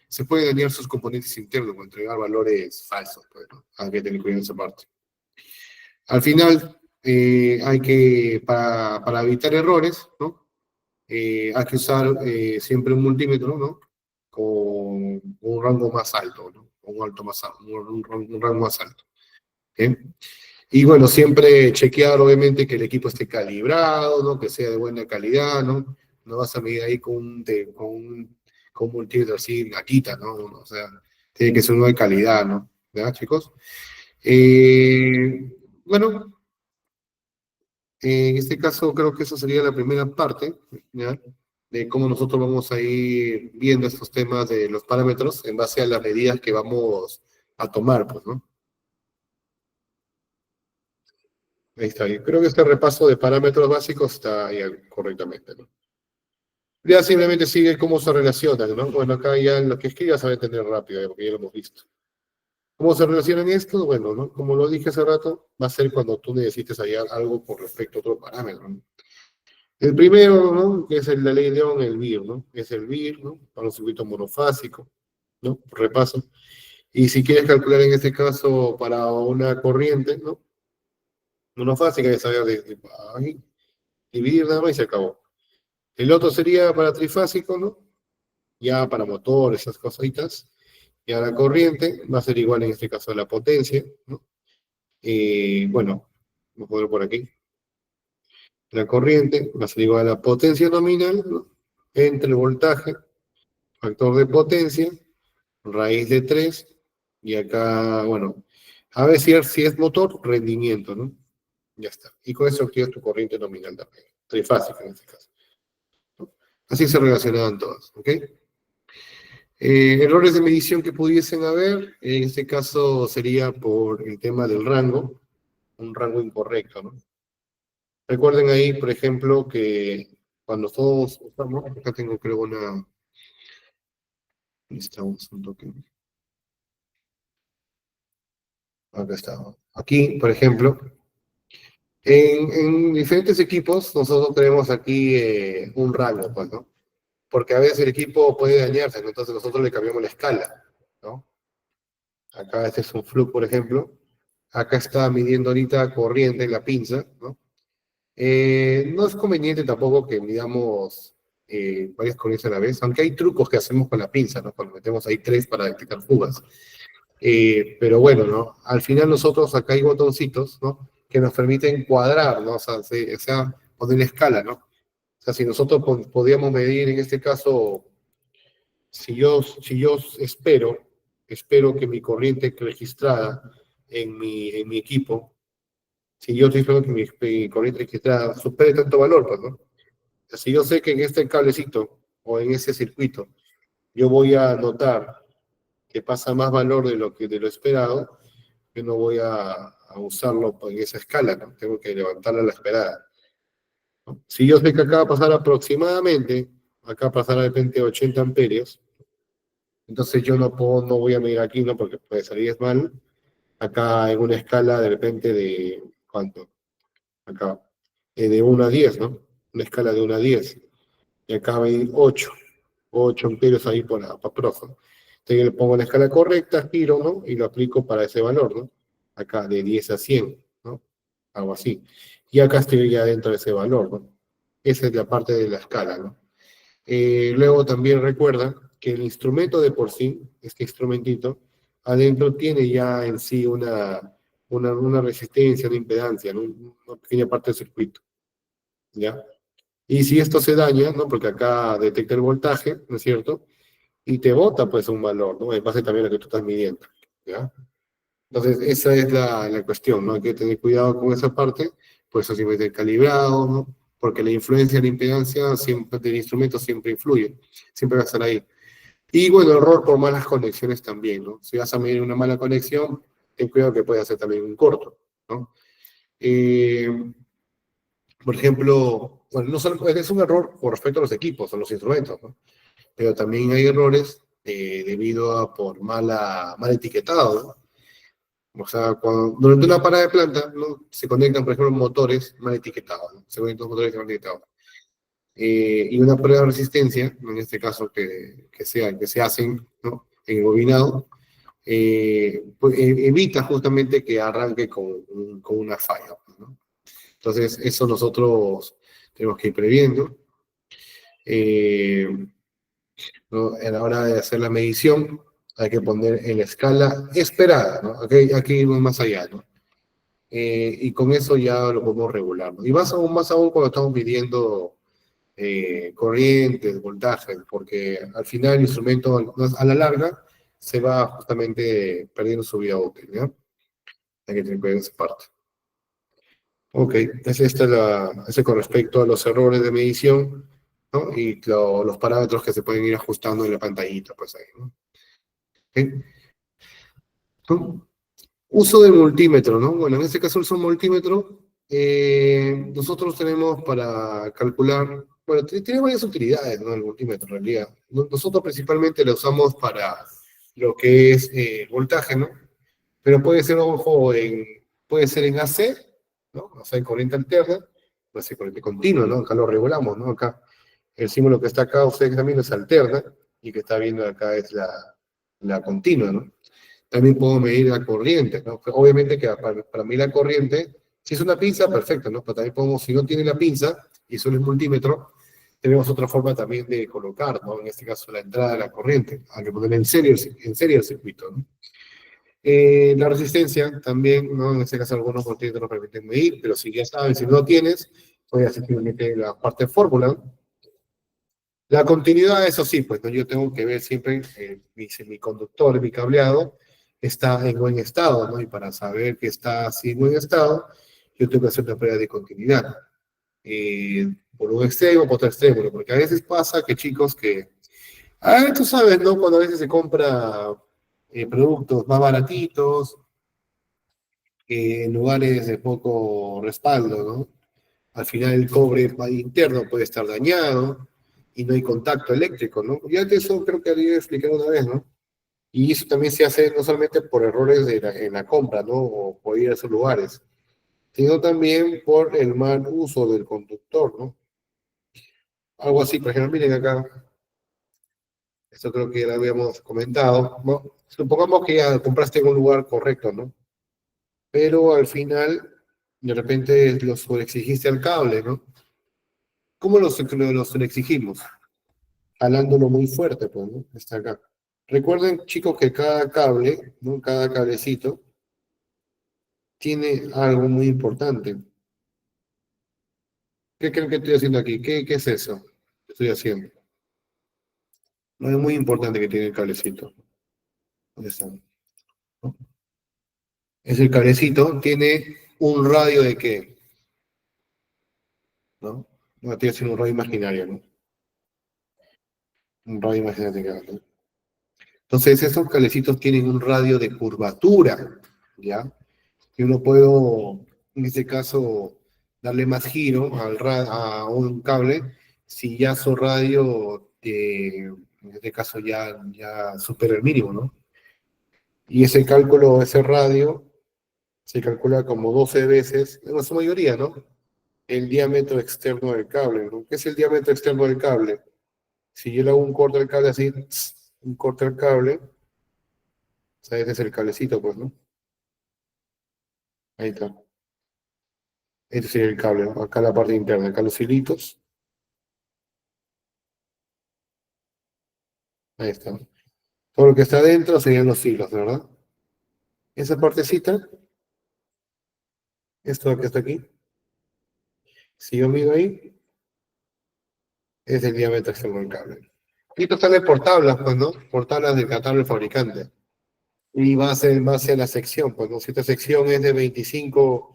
se pueden dañar sus componentes internos o entregar valores falsos, pues, ¿no? Hay que tener cuidado en esa parte. Al final, hay que, para evitar errores, ¿no? Hay que usar siempre un multímetro, ¿no? Con un rango más alto, ¿no? Un alto más alto, un rango más alto. ¿Okay? Y bueno, siempre chequear obviamente que el equipo esté calibrado, ¿no? Que sea de buena calidad, ¿no? No vas a medir ahí con un multímetro así, gatita, ¿no? O sea, tiene que ser uno de calidad, ¿no? ¿Verdad, chicos? Bueno, en este caso creo que esa sería la primera parte, ¿ya? De cómo nosotros vamos a ir viendo estos temas de los parámetros en base a las medidas que vamos a tomar, pues, ¿no? Ahí está. Yo creo que este repaso de parámetros básicos está ya correctamente, ¿no? Ya simplemente sigue cómo se relacionan, ¿no? Bueno, acá ya lo que escribas se va a entender rápido, porque ya lo hemos visto. ¿Cómo se relacionan estos? Bueno, ¿no? Como lo dije hace rato, va a ser cuando tú necesites hallar algo con respecto a otro parámetro, ¿no? El primero, ¿no? Que es la ley de Ohm, el VIR, ¿no? Es el VIR, ¿no? Para un circuito monofásico, ¿no? Repaso. Y si quieres calcular en este caso para una corriente, ¿no? Monofásica, ya sabes, ahí, dividir nada más y se acabó. El otro sería para trifásico, ¿no? Ya para motor, esas cositas. Ya la corriente va a ser igual en este caso a la potencia, ¿no? Bueno, vamos a poner por aquí. La corriente va a ser igual a la potencia nominal, ¿no? Entre el voltaje, factor de potencia, raíz de 3 y acá, bueno, a ver si es motor, rendimiento, ¿no? Ya está. Y con eso obtienes tu corriente nominal también, trifásica en este caso, ¿no? Así se relacionaban todas, ¿ok? Errores de medición que pudiesen haber, en este caso sería por el tema del rango, un rango incorrecto, ¿no? Recuerden ahí, por ejemplo, que cuando todos usamos, acá tengo creo una, estamos un toque, acá está. Aquí, por ejemplo, en diferentes equipos nosotros tenemos aquí un rango, pues, ¿no? Porque a veces el equipo puede dañarse, ¿no? Entonces nosotros le cambiamos la escala, ¿no? Acá este es un flujo, por ejemplo. Acá está midiendo ahorita corriente en la pinza, ¿no? No es conveniente tampoco que midamos varias corrientes a la vez, aunque hay trucos que hacemos con la pinza, ¿no? Cuando metemos ahí tres para detectar fugas. Pero bueno, ¿no? Al final nosotros acá hay botoncitos, ¿no? Que nos permiten cuadrar, ¿no? O sea poner escala, ¿no? O sea, si nosotros podíamos medir en este caso, si yo espero que mi corriente registrada en mi equipo, si yo estoy esperando que mi corriente registrada supere tanto valor, pues, ¿no? O sea, si yo sé que en este cablecito o en ese circuito yo voy a notar que pasa más valor de lo esperado, yo no voy a usarlo en esa escala, ¿no? Tengo que levantarla a la esperada, ¿no? Si yo sé que acá va a pasar aproximadamente, acá pasará de repente 80 amperios, Entonces yo no voy a medir aquí, ¿no? Porque puede salir mal. Acá en una escala de repente de, ¿cuánto? Acá, de 1 a 10, ¿no? Una escala de 1 a 10. Y acá hay 8 amperios ahí para profe. Entonces yo le pongo la escala correcta, giro, ¿no? Y lo aplico para ese valor, ¿no? Acá de 10 a 100, ¿no? Algo así. Y acá estoy ya dentro de ese valor, ¿no? Esa es la parte de la escala, ¿no? Luego también recuerda que el instrumento de por sí, este instrumentito, adentro tiene ya en sí una resistencia, una impedancia, ¿no? Una pequeña parte del circuito, ¿ya? Y si esto se daña, ¿no? Porque acá detecta el voltaje, ¿no es cierto? Y te bota pues un valor, ¿no? En base también a lo que tú estás midiendo, ¿ya? Entonces, esa es la cuestión, ¿no? Hay que tener cuidado con esa parte, por eso siempre hay calibrado, ¿no? Porque la influencia de la impedancia siempre, del instrumento siempre influye, siempre va a estar ahí. Y bueno, error por malas conexiones también, ¿no? Si vas a medir una mala conexión, ten cuidado que puede hacer también un corto, ¿no? Eh, por ejemplo, bueno, no solo, es un error con respecto a los equipos, a los instrumentos, ¿no? Pero también hay errores debido a por mal etiquetado, ¿no? O sea, durante una parada de planta, ¿no? Se conectan, por ejemplo, motores mal etiquetados, ¿no? Se conectan motores mal etiquetados. Y una prueba de resistencia, en este caso que se hacen, ¿no? En el bobinado, pues, evita justamente que arranque con una falla, ¿no? Entonces, eso nosotros tenemos que ir previendo. Eh, ¿No? A la hora de hacer la medición, hay que poner en la escala esperada, ¿no? Aquí irnos más allá, ¿no? Y con eso ya lo podemos regular, ¿no? Y más aún cuando estamos midiendo corrientes, voltajes, porque al final el instrumento a la larga se va justamente perdiendo su vida útil, ¿ya? Hay que tener cuidado en esa parte. Ok, ese con respecto a los errores de medición, ¿no? Y los parámetros que se pueden ir ajustando en la pantallita, pues ahí, ¿no? Ok. ¿No? Uso del multímetro, ¿no? Bueno, en este caso el uso del multímetro, nosotros tenemos para calcular, bueno, tiene varias utilidades, ¿no? El multímetro en realidad. Nosotros principalmente lo usamos para lo que es voltaje, ¿no? Pero puede ser, ojo, puede ser en AC, ¿no? O sea, en corriente alterna, puede ser corriente continua, ¿no? Acá lo regulamos, ¿no? Acá el símbolo que está acá, ustedes también es alterna, y que está viendo acá es la continua, ¿no? También puedo medir la corriente, ¿no? Obviamente que para mí la corriente, si es una pinza, perfecto, ¿no? Pero también podemos, si no tiene la pinza y solo es multímetro, tenemos otra forma también de colocar, ¿no? En este caso, la entrada de la corriente. Hay que poner en serie el circuito, ¿no? La resistencia también, ¿no? En este caso, algunos multímetros nos permiten medir, pero si ya sabes, si no tienes, puedes simplemente la parte de fórmula, ¿no? La continuidad, eso sí, pues ¿no? Yo tengo que ver siempre mi semiconductor, mi cableado, está en buen estado, ¿no? Y para saber que está así en buen estado, yo tengo que hacer una prueba de continuidad. Por un extremo, por otro extremo, ¿no? Porque a veces pasa que chicos tú sabes, ¿no? Cuando a veces se compra productos más baratitos, en lugares de poco respaldo, ¿no? Al final el cobre interno puede estar dañado y no hay contacto eléctrico, ¿no? Ya de eso creo que había explicado una vez, ¿no? Y eso también se hace no solamente por errores en la compra, ¿no? O por ir a esos lugares, sino también por el mal uso del conductor, ¿no? Algo así, por ejemplo, miren acá, esto creo que ya lo habíamos comentado, ¿no? Supongamos que ya compraste en un lugar correcto, ¿no? Pero al final, de repente lo sobreexigiste al cable, ¿no? ¿Cómo lo sobreexigimos? Jalándolo muy fuerte, pues, ¿no? Está acá. Recuerden, chicos, que cada cable, ¿no? Cada cablecito tiene algo muy importante. ¿Qué creen que estoy haciendo aquí? ¿Qué es eso que estoy haciendo? No es muy importante que tiene el cablecito. ¿Dónde está? ¿No? Es el cablecito, tiene un radio de qué, ¿no? No, estoy haciendo un radio imaginario, ¿no? Un radio imaginario, ¿no? Entonces, esos cablecitos tienen un radio de curvatura, ¿ya? Y uno puedo, en este caso, darle más giro a un cable si ya su radio en este caso ya supera el mínimo, ¿no? Y ese cálculo, ese radio, se calcula como 12 veces, en su mayoría, ¿no? El diámetro externo del cable, ¿no? ¿Qué es el diámetro externo del cable? Si yo le hago un corte al cable así, un corte al cable, o sea, ese es el cablecito, pues, ¿no? Ahí está. Este sería el cable, ¿no? Acá la parte interna, acá los hilitos, ahí está. Todo lo que está adentro serían los hilos, ¿verdad? Esa partecita, esto que está aquí, si yo mido ahí, es el diámetro externo del cable. Y esto sale por tablas, pues, ¿no? Por tablas del catálogo del fabricante. Y va a ser en base a la sección, pues, ¿no? Si esta sección es de 25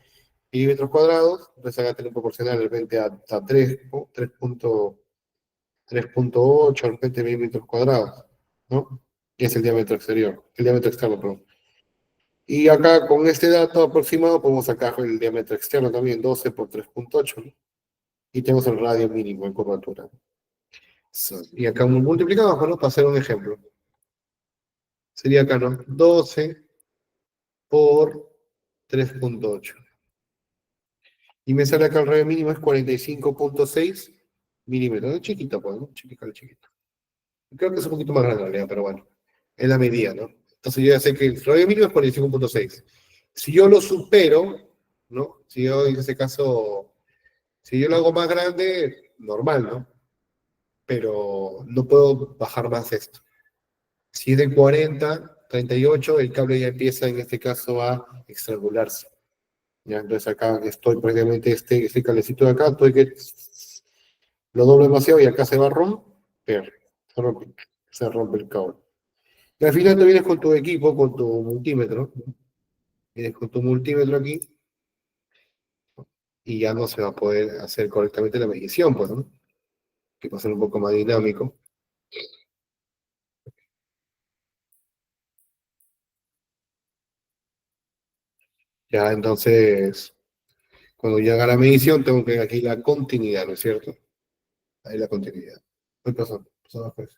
milímetros cuadrados, entonces acá tenemos proporcional de repente a 3, ¿no? 3.8, de repente milímetros cuadrados, ¿no? Y es el diámetro exterior, el diámetro externo, perdón. Y acá con este dato aproximado podemos sacar el diámetro externo también, 12 por 3.8, ¿no? Y tenemos el radio mínimo en curvatura. Y acá multiplicamos, ¿no? Para hacer un ejemplo. Sería acá, ¿no? 12 por 3.8. Y me sale acá el radio mínimo es 45.6 milímetros. Es chiquito, pues, ¿no? Chiquito, chiquito. Creo que es un poquito más grande en realidad, pero bueno. Es la medida, ¿no? Entonces yo ya sé que el radio mínimo es 45.6. Si yo lo supero, ¿no? Si yo en ese caso, si yo lo hago más grande, normal, ¿no? Pero no puedo bajar más esto. Si es de 40, 38, el cable ya empieza en este caso a estrangularse. Ya, entonces acá estoy prácticamente este cablecito de acá, estoy que lo doblo demasiado y acá se va a romper. Se rompe el cable. Y al final te vienes con tu equipo, con tu multímetro, ¿no? Vienes con tu multímetro aquí y ya no se va a poder hacer correctamente la medición, pues, ¿no? Que va a ser un poco más dinámico. Ya, entonces, cuando ya haga la medición, tengo que ver aquí la continuidad, ¿no es cierto? Ahí la continuidad. ¿Qué pasó? Pasó después.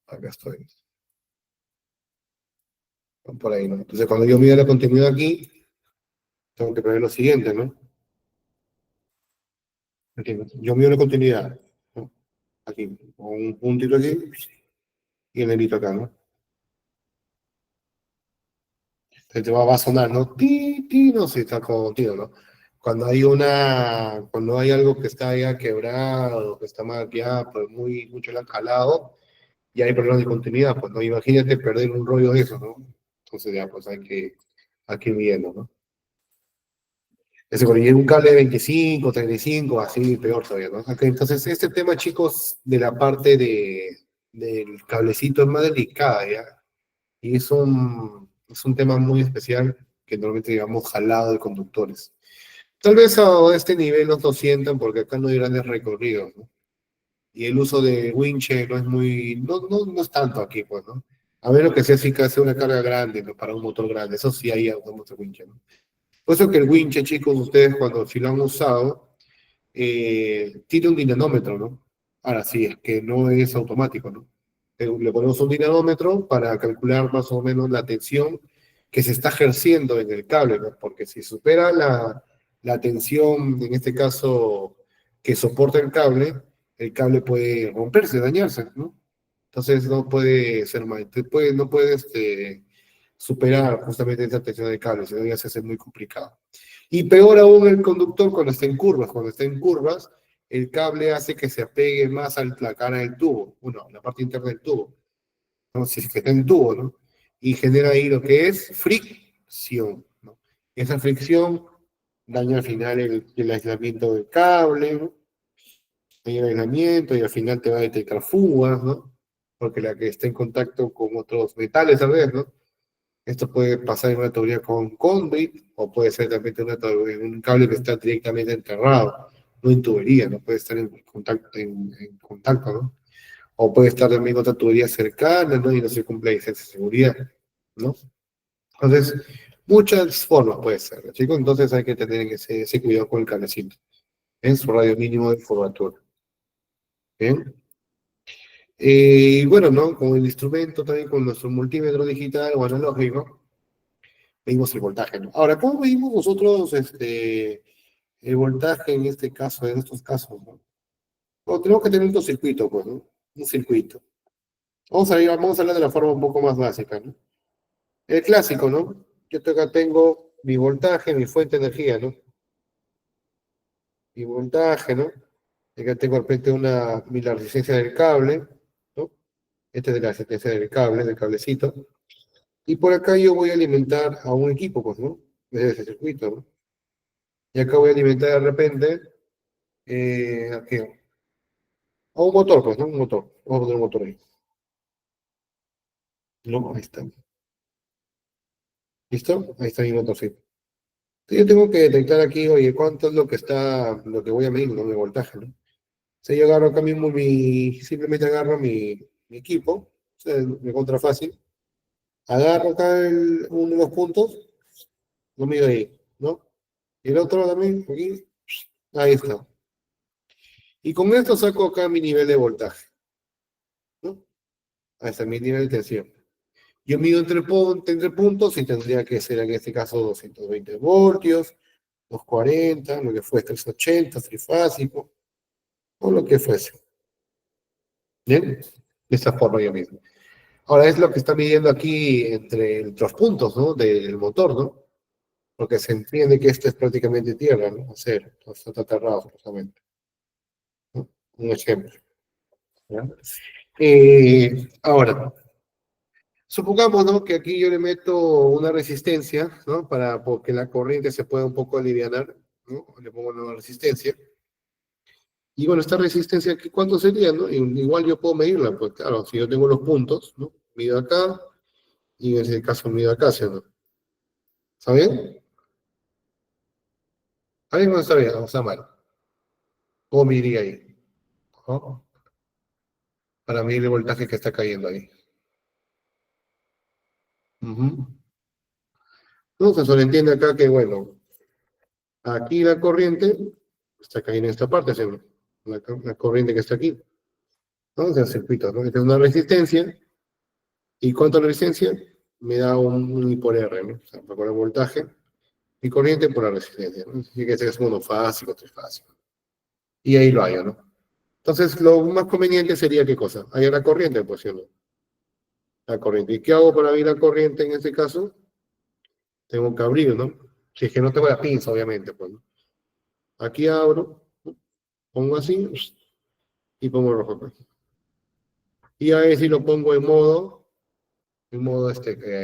Acá estoy. Por ahí, ¿no? Entonces, cuando yo mido la continuidad aquí, tengo que prever lo siguiente, ¿no? ¿Entiendes? Yo mido la continuidad, ¿no? Aquí, con un puntito aquí y el dedito acá, ¿no? Entonces te va a sonar, ¿no? Ti, ti, no sé, está contigo, ¿no? Cuando hay algo que está ya quebrado, que está mal ya, pues mucho le han jalado, y hay problemas de continuidad, pues, ¿no? Imagínate perder un rollo de eso, ¿no? Entonces ya, pues hay que ir viendo, ¿no? Ese cuando llega un cable de 25, 35, así peor todavía, ¿no? Ok, entonces, este tema, chicos, de la parte del cablecito es más delicada, ¿ya? Y es un tema muy especial que normalmente digamos jalado de conductores. Tal vez a este nivel no lo sientan porque acá no hay grandes recorridos, ¿no? Y el uso de winche no es tanto aquí, pues, ¿no? A menos que sea así que hace una carga grande, ¿no? Para un motor grande, eso sí hay usamos el winche, ¿no? Por eso que el winche, chicos, ustedes cuando si lo han usado, tiene un dinamómetro, ¿no? Ahora sí, es que no es automático, ¿no? Le ponemos un dinamómetro para calcular más o menos la tensión que se está ejerciendo en el cable, ¿no? Porque si supera la tensión, en este caso, que soporta el cable puede romperse, dañarse, ¿no? Entonces no puede ser más, no puede superar justamente esa tensión del cable, sino ya se hace muy complicado. Y peor aún el conductor cuando está en curvas. Cuando está en curvas, el cable hace que se apegue más a la cara del tubo, bueno, la parte interna del tubo, ¿no? Si es que está en tubo, ¿no? Y genera ahí lo que es fricción, ¿no? Esa fricción daña al final el aislamiento del cable, ¿no? Daña el aislamiento y al final te va a detectar fugas, ¿no? Porque la que está en contacto con otros metales, a ver, ¿no? Esto puede pasar en una tubería con conduit o puede ser también en un cable que está directamente enterrado, no en tubería, no puede estar en contacto, ¿no? O puede estar también en otra tubería cercana, ¿no? Y no se cumple la licencia de seguridad, ¿no? Entonces, Muchas formas puede ser, chicos, entonces hay que tener ese cuidado con el cablecito. En su radio mínimo de curvatura. ¿Bien? Y bueno, ¿no? Con el instrumento, también con nuestro multímetro digital o analógico, medimos el voltaje, ¿no? Ahora, ¿cómo medimos nosotros el voltaje en este caso, en estos casos, ¿no? Bueno, tenemos que tener un circuito, pues, ¿no? Un circuito. Vamos a hablar de la forma un poco más básica, ¿no? El clásico, ¿no? Yo acá tengo mi voltaje, mi fuente de energía, ¿no? Mi voltaje, ¿no? Acá tengo de repente la resistencia del cable, ¿no? Este es de la resistencia del cable, del cablecito. Y por acá yo voy a alimentar a un equipo, pues, ¿no? Desde ese circuito, ¿no? Y acá voy a alimentar de repente ¿a qué? A un motor, pues, ¿no? Un motor. Vamos a poner un motor ahí. ¿No? Ahí está. ¿Listo? Ahí está mi motorcito. Entonces yo tengo que detectar aquí, oye, cuánto es lo que voy a medir, ¿no? Mi voltaje, ¿no? Si yo agarro acá mismo simplemente agarro mi equipo, o sea, me contra fácil, agarro acá uno de los puntos, lo mido ahí, ¿no? Y el otro también, aquí, ahí está. Y con esto saco acá mi nivel de voltaje, ¿no? Ahí está mi nivel de tensión. Yo mido entre puntos y tendría que ser en este caso 220 voltios, 240, lo que fuese, 380, trifásico, o lo que fuese. ¿Bien? De esta forma yo mismo. Ahora es lo que está midiendo aquí entre los puntos, ¿no? Del motor, ¿no? Porque se entiende que esto es prácticamente tierra, ¿no? Acero, entonces está aterrado, justamente. ¿No? Un ejemplo. ¿Ya? Ahora, supongamos, ¿no? Que aquí yo le meto una resistencia, ¿no? Porque la corriente se pueda un poco alivianar, ¿no? Le pongo una resistencia. Y bueno, esta resistencia aquí, ¿cuánto sería, no? Igual yo puedo medirla, pues claro, si yo tengo los puntos, ¿no? Mido acá y en ese caso mido acá, ¿sí o no? ¿Está bien? ¿Está bien o no está bien? ¿O está mal? ¿Cómo mediría ahí? ¿No? Para medir el voltaje que está cayendo ahí. Ujú. Entonces, se entiende acá que, bueno, aquí la corriente está cayendo en esta parte, ¿sí o no? La corriente que está aquí. Entonces, el circuito, ¿no? Esta es una resistencia. ¿Y cuánto es la resistencia? Me da un I por R, ¿no? O sea, por el voltaje y corriente por la resistencia, ¿no? Así que ese es monofásico, trifásico. Y ahí lo hay, ¿no? Entonces, lo más conveniente sería, ¿qué cosa? Hay la corriente, pues, ¿sí o no? La corriente. ¿Y qué hago para abrir la corriente en este caso? Tengo que abrir, ¿no? Si es que no tengo la pinza, obviamente, pues, ¿no? Aquí abro, ¿no? Pongo así y pongo rojo, pues. Y ahí sí lo pongo en modo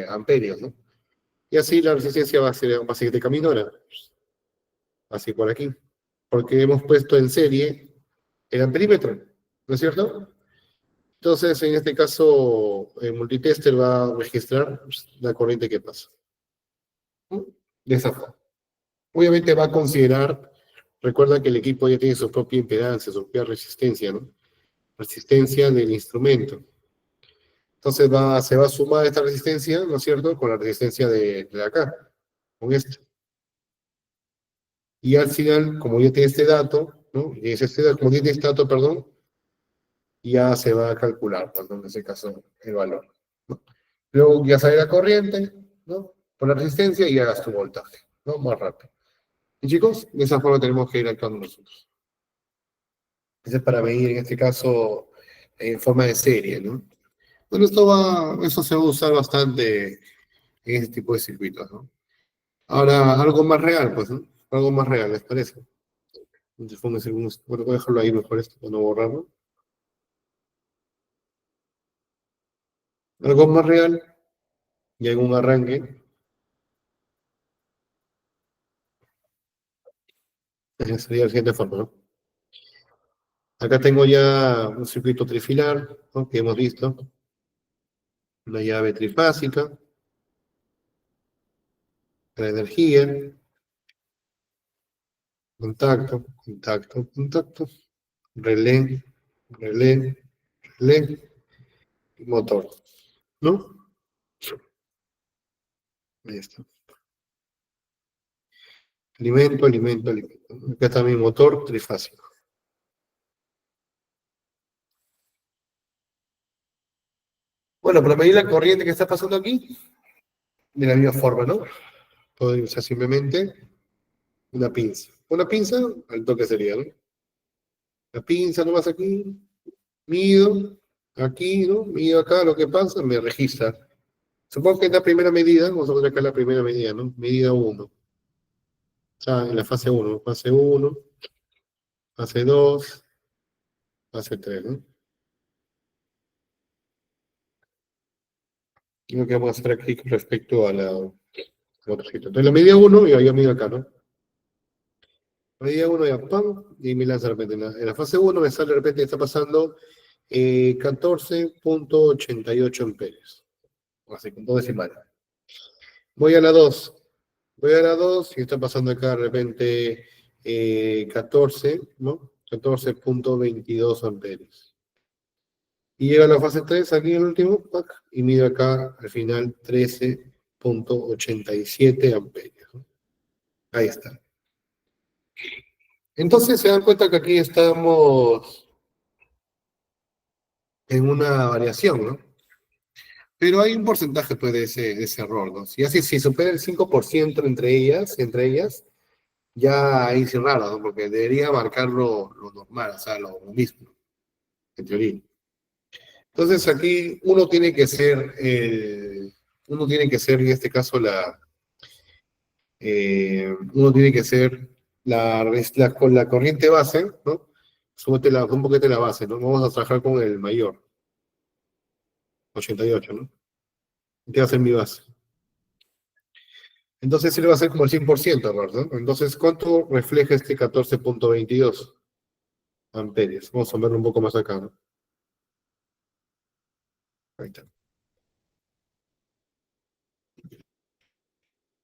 amperios, ¿no? Y así la resistencia va a seguir de camino ahora, así por aquí. Porque hemos puesto en serie el amperímetro, ¿no es cierto? Entonces, en este caso, el multitester va a registrar la corriente que pasa, ¿no? De esa forma. Obviamente va a considerar, recuerda que el equipo ya tiene su propia impedancia, su propia resistencia, ¿no? Resistencia del instrumento. Entonces se va a sumar esta resistencia, ¿no es cierto?, con la resistencia de acá, con esto. Y al final, como ya tiene este dato, ¿no? Y es este dato, como tiene este dato, perdón, ya se va a calcular, pues, ¿no? En ese caso, el valor, ¿no? Luego ya sale la corriente, ¿no? Por la resistencia y hagas tu voltaje, ¿no? Más rápido. Y chicos, de esa forma tenemos que ir actuando nosotros. Ese es para medir, en este caso, en forma de serie, ¿no? Bueno, eso se va a usar bastante en este tipo de circuitos, ¿no? Ahora, algo más real, pues, ¿no? Algo más real, ¿les parece? Entonces, bueno, voy a dejarlo ahí mejor esto, para no borrarlo. Algo más real, y algún arranque, sería de la siguiente forma, ¿no? Acá tengo ya un circuito trifilar, ¿no? Que hemos visto, una llave trifásica, la energía, contacto, contacto, contacto, relé, relé, relé, motor, ¿no? Ahí está. Alimento, alimento, alimento. Acá está mi motor trifásico. Bueno, para medir la corriente que está pasando aquí, de la misma forma, ¿no? Puedo usar simplemente una pinza. Una pinza, al toque sería, ¿no? La pinza nomás aquí, mido, aquí, ¿no? Mido acá, lo que pasa, me registra. Supongo que es la primera medida, vamos a poner acá la primera medida, ¿no? Medida uno. O sea, en la fase uno, fase 2, fase 3, ¿no? Y lo que vamos a hacer aquí con respecto a la motorcita. Entonces, la medida uno, yo mido acá, ¿no? Medida uno ya, pam, y me lanza de repente. En la fase uno me sale de repente, está pasando 14,88 amperes. Así, con todo decimal. Voy a la 2. Voy a la 2 y está pasando acá de repente 14, ¿no? 14,22 amperes. Y llega a la fase 3 aquí en el último, pack, y mido acá al final 13,87 amperios, ¿no? Ahí está. Entonces se dan cuenta que aquí estamos en una variación, ¿no? Pero hay un porcentaje pues, de ese error, ¿no? Si supera el 5% entre ellas, ya ahí sí raro, ¿no? Porque debería marcar lo normal, o sea, lo mismo, en teoría. Entonces aquí uno tiene que ser en este caso uno tiene que ser con la corriente base, ¿no? Súbete un poquito la base, ¿no? Vamos a trabajar con el mayor, 88, ¿no? ¿Qué va a ser mi base? Entonces él va a ser como el 100%, ¿verdad? Entonces, ¿cuánto refleja este 14,22 amperios? Vamos a verlo un poco más acá, ¿no? Ahí está.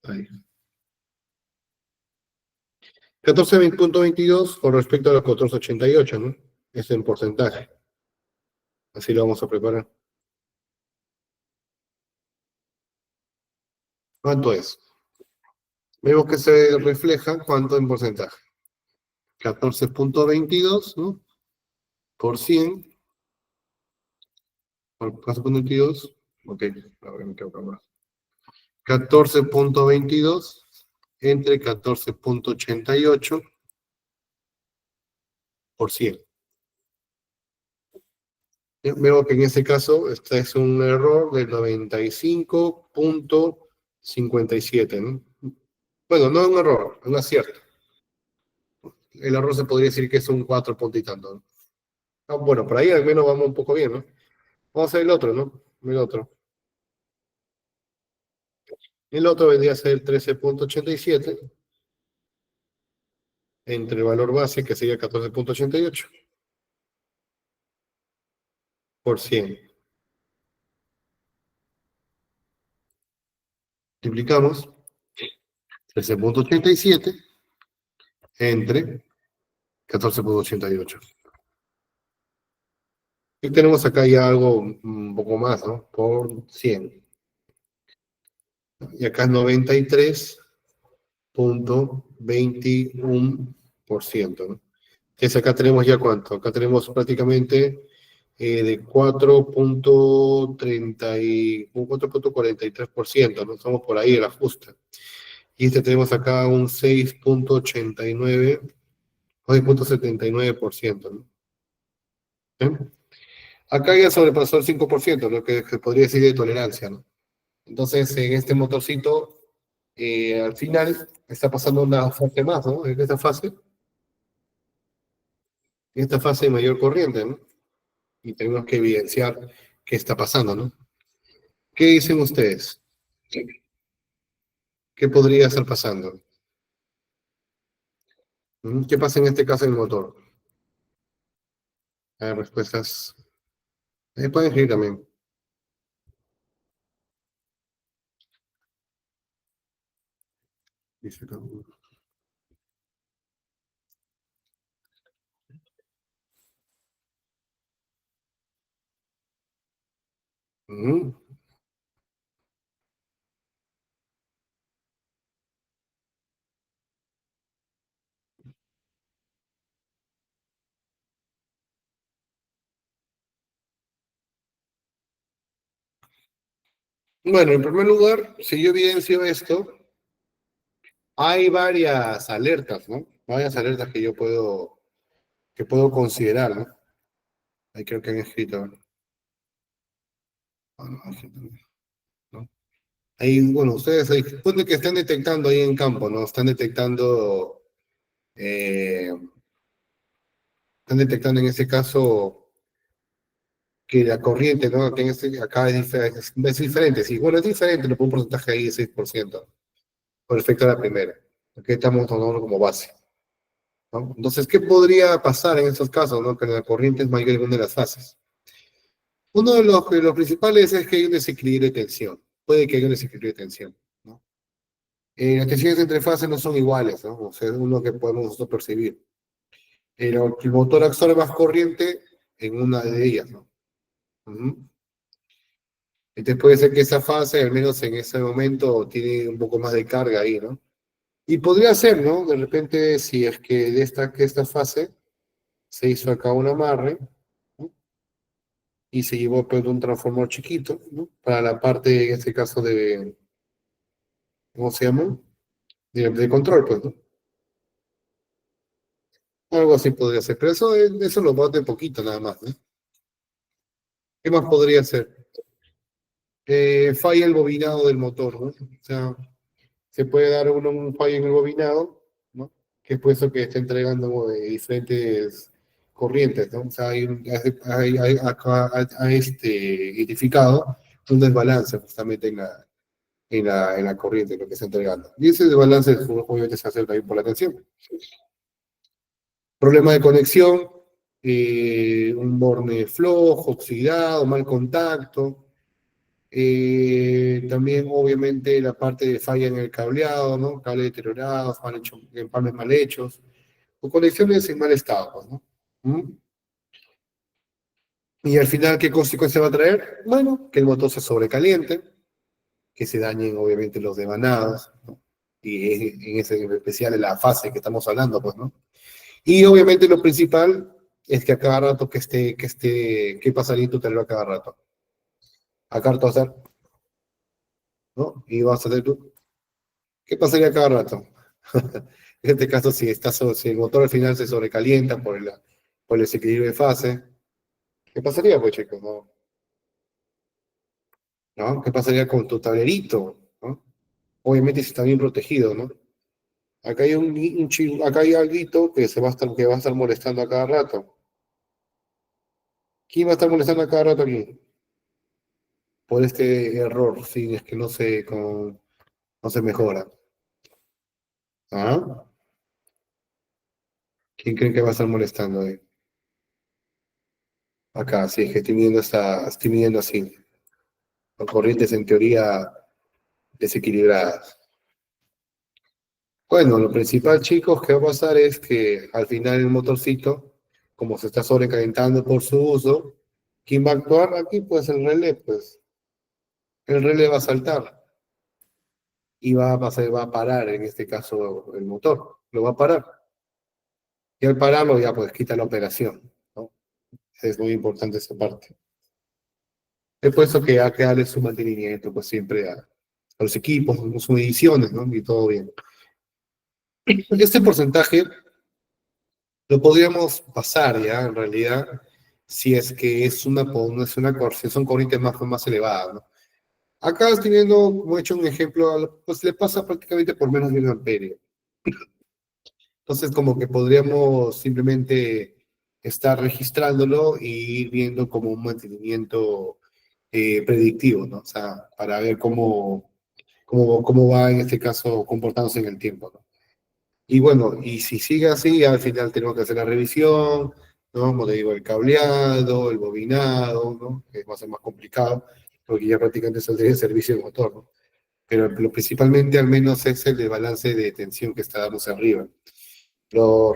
Ahí. 14,22 con respecto a los 14,88, ¿no? Es en porcentaje. Así lo vamos a preparar. ¿Cuánto es? Vemos que se refleja cuánto en porcentaje. 14,22, ¿no? Por 100, por 14,22, ok, ahora me quedo acá. 14,22 entre 14,88 por 100. Veo que en este caso este es un error del 95,57, ¿no? Bueno, no es un error, es un acierto. El error se podría decir que es un 4 punto y tanto, ¿no? Ah, bueno, por ahí al menos vamos un poco bien, ¿no? Vamos a ver el otro, ¿no? El otro. El otro vendría a ser 13,87 entre el valor base, que sería 14,88 por 100. Multiplicamos 13,87 entre 14,88. Y tenemos acá ya algo un poco más, ¿no? Por 100. Y acá es 93,21%, ¿no? Entonces acá tenemos ya cuánto. Acá tenemos prácticamente de 4,43%, ¿no? Estamos por ahí, el ajuste. Y tenemos acá un 6,89, o 6,79%, ¿no? ¿Eh? Acá ya sobrepasó el 5%, lo que se podría decir de tolerancia, ¿no? Entonces, en este motorcito, al final, está pasando una fase más, ¿no? En esta fase de mayor corriente, ¿no? Y tenemos que evidenciar qué está pasando, ¿no? ¿Qué dicen ustedes? ¿Qué podría estar pasando? ¿Qué pasa en este caso en el motor? Hay respuestas. Pueden escribir también. Dice acá. Ujú. Bueno, en primer lugar, si yo evidencio esto, hay varias alertas, ¿no? Varias alertas que puedo considerar, ¿no? Ahí creo que han escrito, ¿no? No, no, ¿no? Ahí, bueno, ustedes ahí, supone que están detectando ahí en campo, ¿no? Eh, están detectando en este caso que la corriente, ¿no? Que en acá es diferente, sí, bueno, es diferente, pero por un porcentaje ahí de 6%, por efecto de la primera, que estamos tomando como base, ¿no? Entonces, ¿qué podría pasar en estos casos, ¿no? Que la corriente es mayor en una de las fases. Uno de los principales es que hay un desequilibrio de tensión, puede que haya un desequilibrio de tensión, ¿no? Las tensiones entre fases no son iguales, ¿no? O sea, es uno que podemos nosotros percibir. El motor absorbe más corriente en una de ellas, ¿no? Ujú. Entonces puede ser que esa fase, al menos en ese momento, tiene un poco más de carga ahí, ¿no? Y podría ser, ¿no? De repente, si es que que esta fase se hizo acá un amarre, ¿no? Y se llevó pues, un transformador chiquito, ¿no? Para la parte, en este caso, ¿cómo se llama? De control, pues, ¿no? Algo así podría ser, pero eso lo bate poquito nada más, ¿no? ¿Qué más podría ser? Falla el bobinado del motor, ¿no? O sea, se puede dar un fallo en el bobinado, ¿no? Que es por eso que está entregando diferentes corrientes, ¿no? O sea, acá identificado un desbalance justamente en la corriente, lo que está entregando. Y ese desbalance obviamente se hace también por la tensión. Problema de conexión, un borne flojo, oxidado, mal contacto. También, obviamente, la parte de falla en el cableado, ¿no? Cables deteriorados, empames mal hechos, o conexiones en mal estado, pues, ¿no? ¿Mm? Y al final, ¿qué consecuencia va a traer? Bueno, que el motor se sobrecaliente, que se dañen, obviamente, los devanados, ¿no? Y en ese en especial en la fase que estamos hablando, pues, ¿no? Y obviamente lo principal es que a cada rato que pasaría tu tenerlo a cada rato. A cada rato hacer, ¿no? Y vas a hacer tú. ¿Qué pasaría a cada rato? En este caso, si el motor al final se sobrecalienta por el desequilibrio de fase, ¿qué pasaría, pues, chicos? ¿No? ¿No? ¿Qué pasaría con tu tablerito? ¿No? Obviamente si está bien protegido, ¿no? Acá hay alguito que va a estar molestando a cada rato. ¿Quién va a estar molestando a cada rato aquí? Por este error, si es que no se mejora. ¿Ah? ¿Quién cree que va a estar molestando ahí? Acá, sí, es que estoy midiendo así. Con corrientes en teoría desequilibradas. Bueno, lo principal, chicos, que va a pasar es que al final el motorcito, como se está sobrecalentando por su uso, ¿quién va a actuar aquí? Pues el relé, pues. El relé va a saltar y va a parar, en este caso, el motor. Lo va a parar. Y al pararlo ya pues quita la operación, ¿no? Es muy importante esa parte. Es por eso que hay que darle su mantenimiento, pues siempre a los equipos, sus mediciones, ¿no? Y todo bien. Este porcentaje lo podríamos pasar ya, en realidad, si es que si son corrientes más elevadas, ¿no? Acá estoy viendo, como he hecho un ejemplo, pues le pasa prácticamente por menos de un amperio. Entonces, como que podríamos simplemente estar registrándolo y ir viendo como un mantenimiento predictivo, ¿no? O sea, para ver cómo va en este caso comportándose en el tiempo, ¿no? Y bueno, y si sigue así, al final tenemos que hacer la revisión, ¿no? Como te digo, el cableado, el bobinado, ¿no? Que va a ser más complicado, porque ya prácticamente saldría el servicio del motor, ¿no? Pero lo principalmente al menos es el de balance de tensión que está dando arriba.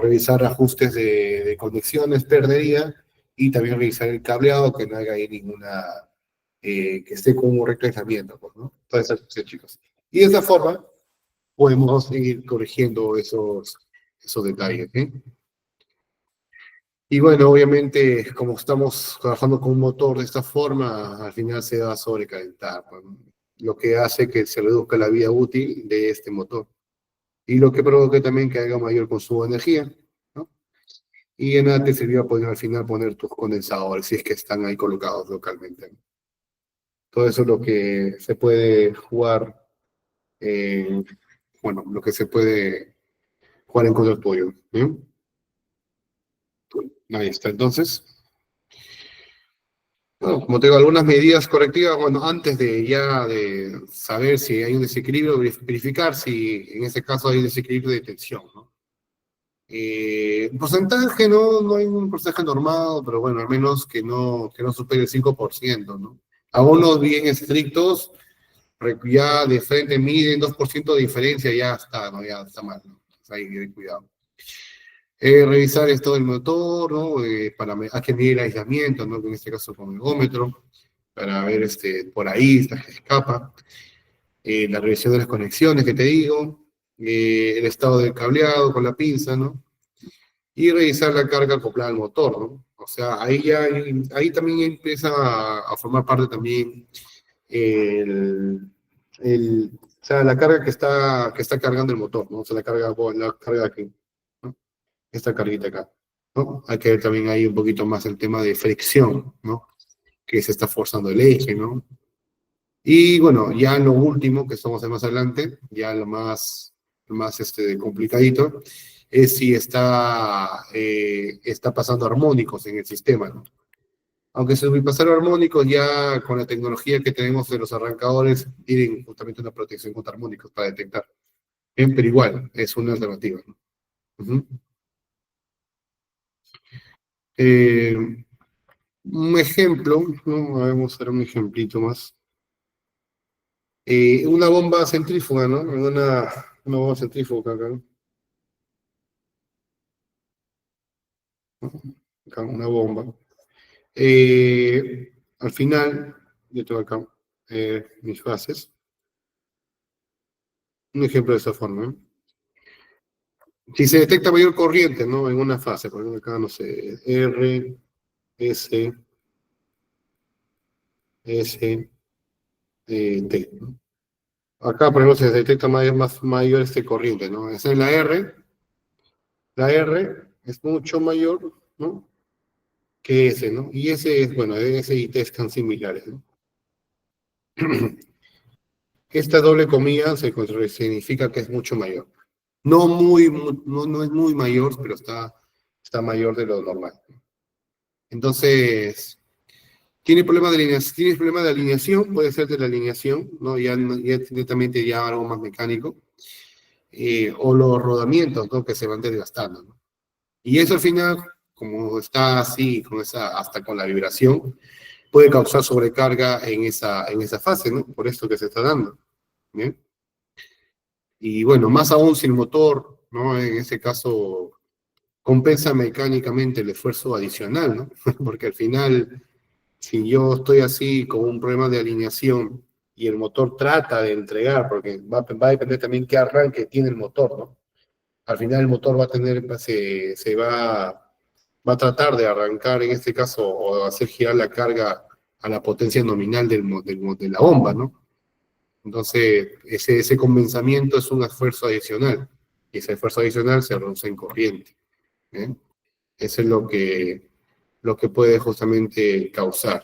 Revisar ajustes de conexiones, perdería, y también revisar el cableado, que no haya ahí que esté con un correcto aislamiento, pues, ¿no? Todas esas cosas, chicos. Y de esa forma podemos ir corrigiendo esos detalles, ¿eh? Y bueno, obviamente, como estamos trabajando con un motor de esta forma, al final se va a sobrecalentar, pues, ¿no? lo que hace que se reduzca la vida útil de este motor. Y lo que provoca también que haya mayor consumo de energía, ¿no? Y de nada te sirvió poder al final poner tus condensadores si es que están ahí colocados localmente, ¿no? Todo eso es lo que se puede jugar, eh, bueno, lo que se puede jugar en contra tuyo, ¿no? Ahí está, entonces. Bueno, como te digo, algunas medidas correctivas, bueno, antes de ya de saber si hay un desequilibrio, verificar si en ese caso hay un desequilibrio de tensión, ¿no? Porcentaje, no hay un porcentaje normado, pero bueno, al menos que no supere el 5%, ¿no? A unos bien estrictos, ya de frente miden 2% de diferencia, ya está, ¿no? Ya está mal, ¿no? Entonces, ahí, cuidado. Revisar esto del motor, ¿no? Hay que medir el aislamiento, ¿no? En este caso con el ergómetro, para ver por ahí se escapa. La revisión de las conexiones que te digo, el estado del cableado con la pinza, ¿no? Y revisar la carga acoplada al motor, ¿no? O sea, ahí también empieza a formar parte también el, o sea, la carga que está cargando el motor, ¿no? O sea, la carga aquí, ¿no? Esta carguita acá, ¿no? Hay que ver también ahí un poquito más el tema de fricción, ¿no? Que se está forzando el eje, ¿no? Y bueno, ya lo último, que estamos más adelante, ya lo más complicadito, es si está pasando armónicos en el sistema, ¿no? Aunque se pasaron armónicos, ya con la tecnología que tenemos de los arrancadores, tienen justamente una protección contra armónicos para detectar. Bien, pero igual, es una alternativa, ¿no? Ujú. Eh, un ejemplo, ¿no? Vamos a ver un ejemplito más. Una bomba centrífuga, ¿no? Una bomba centrífuga acá, ¿no? Acá, una bomba. Al final, yo tengo acá mis fases. Un ejemplo de esta forma, ¿no? Si se detecta mayor corriente, ¿no? En una fase, por ejemplo, acá, no sé, R, S, S, T, ¿no? Acá, por ejemplo, se detecta mayor corriente, ¿no? Esa es la R es mucho mayor, ¿no? Que S, ¿no? Y S es, bueno, S y T están similares, ¿no? Esta doble comilla significa que es mucho mayor. No es muy mayor, pero está mayor de lo normal. Entonces, ¿tienes problema de alineación? Puede ser de la alineación, ¿no? Ya directamente ya algo más mecánico. O los rodamientos, ¿no? Que se van desgastando, ¿no? Y eso al final, como está así, hasta con la vibración, puede causar sobrecarga en esa fase, ¿no? Por esto que se está dando. ¿Bien? Y bueno, más aún si el motor, ¿no? En ese caso, compensa mecánicamente el esfuerzo adicional, ¿no? Porque al final, si yo estoy así con un problema de alineación y el motor trata de entregar, porque va a depender también qué arranque tiene el motor, ¿no? Al final el motor va a tratar de arrancar, en este caso, o hacer girar la carga a la potencia nominal de la bomba, ¿no? Entonces, ese compensamiento es un esfuerzo adicional, y ese esfuerzo adicional se reduce en corriente, ¿eh? Eso es lo que puede justamente causar.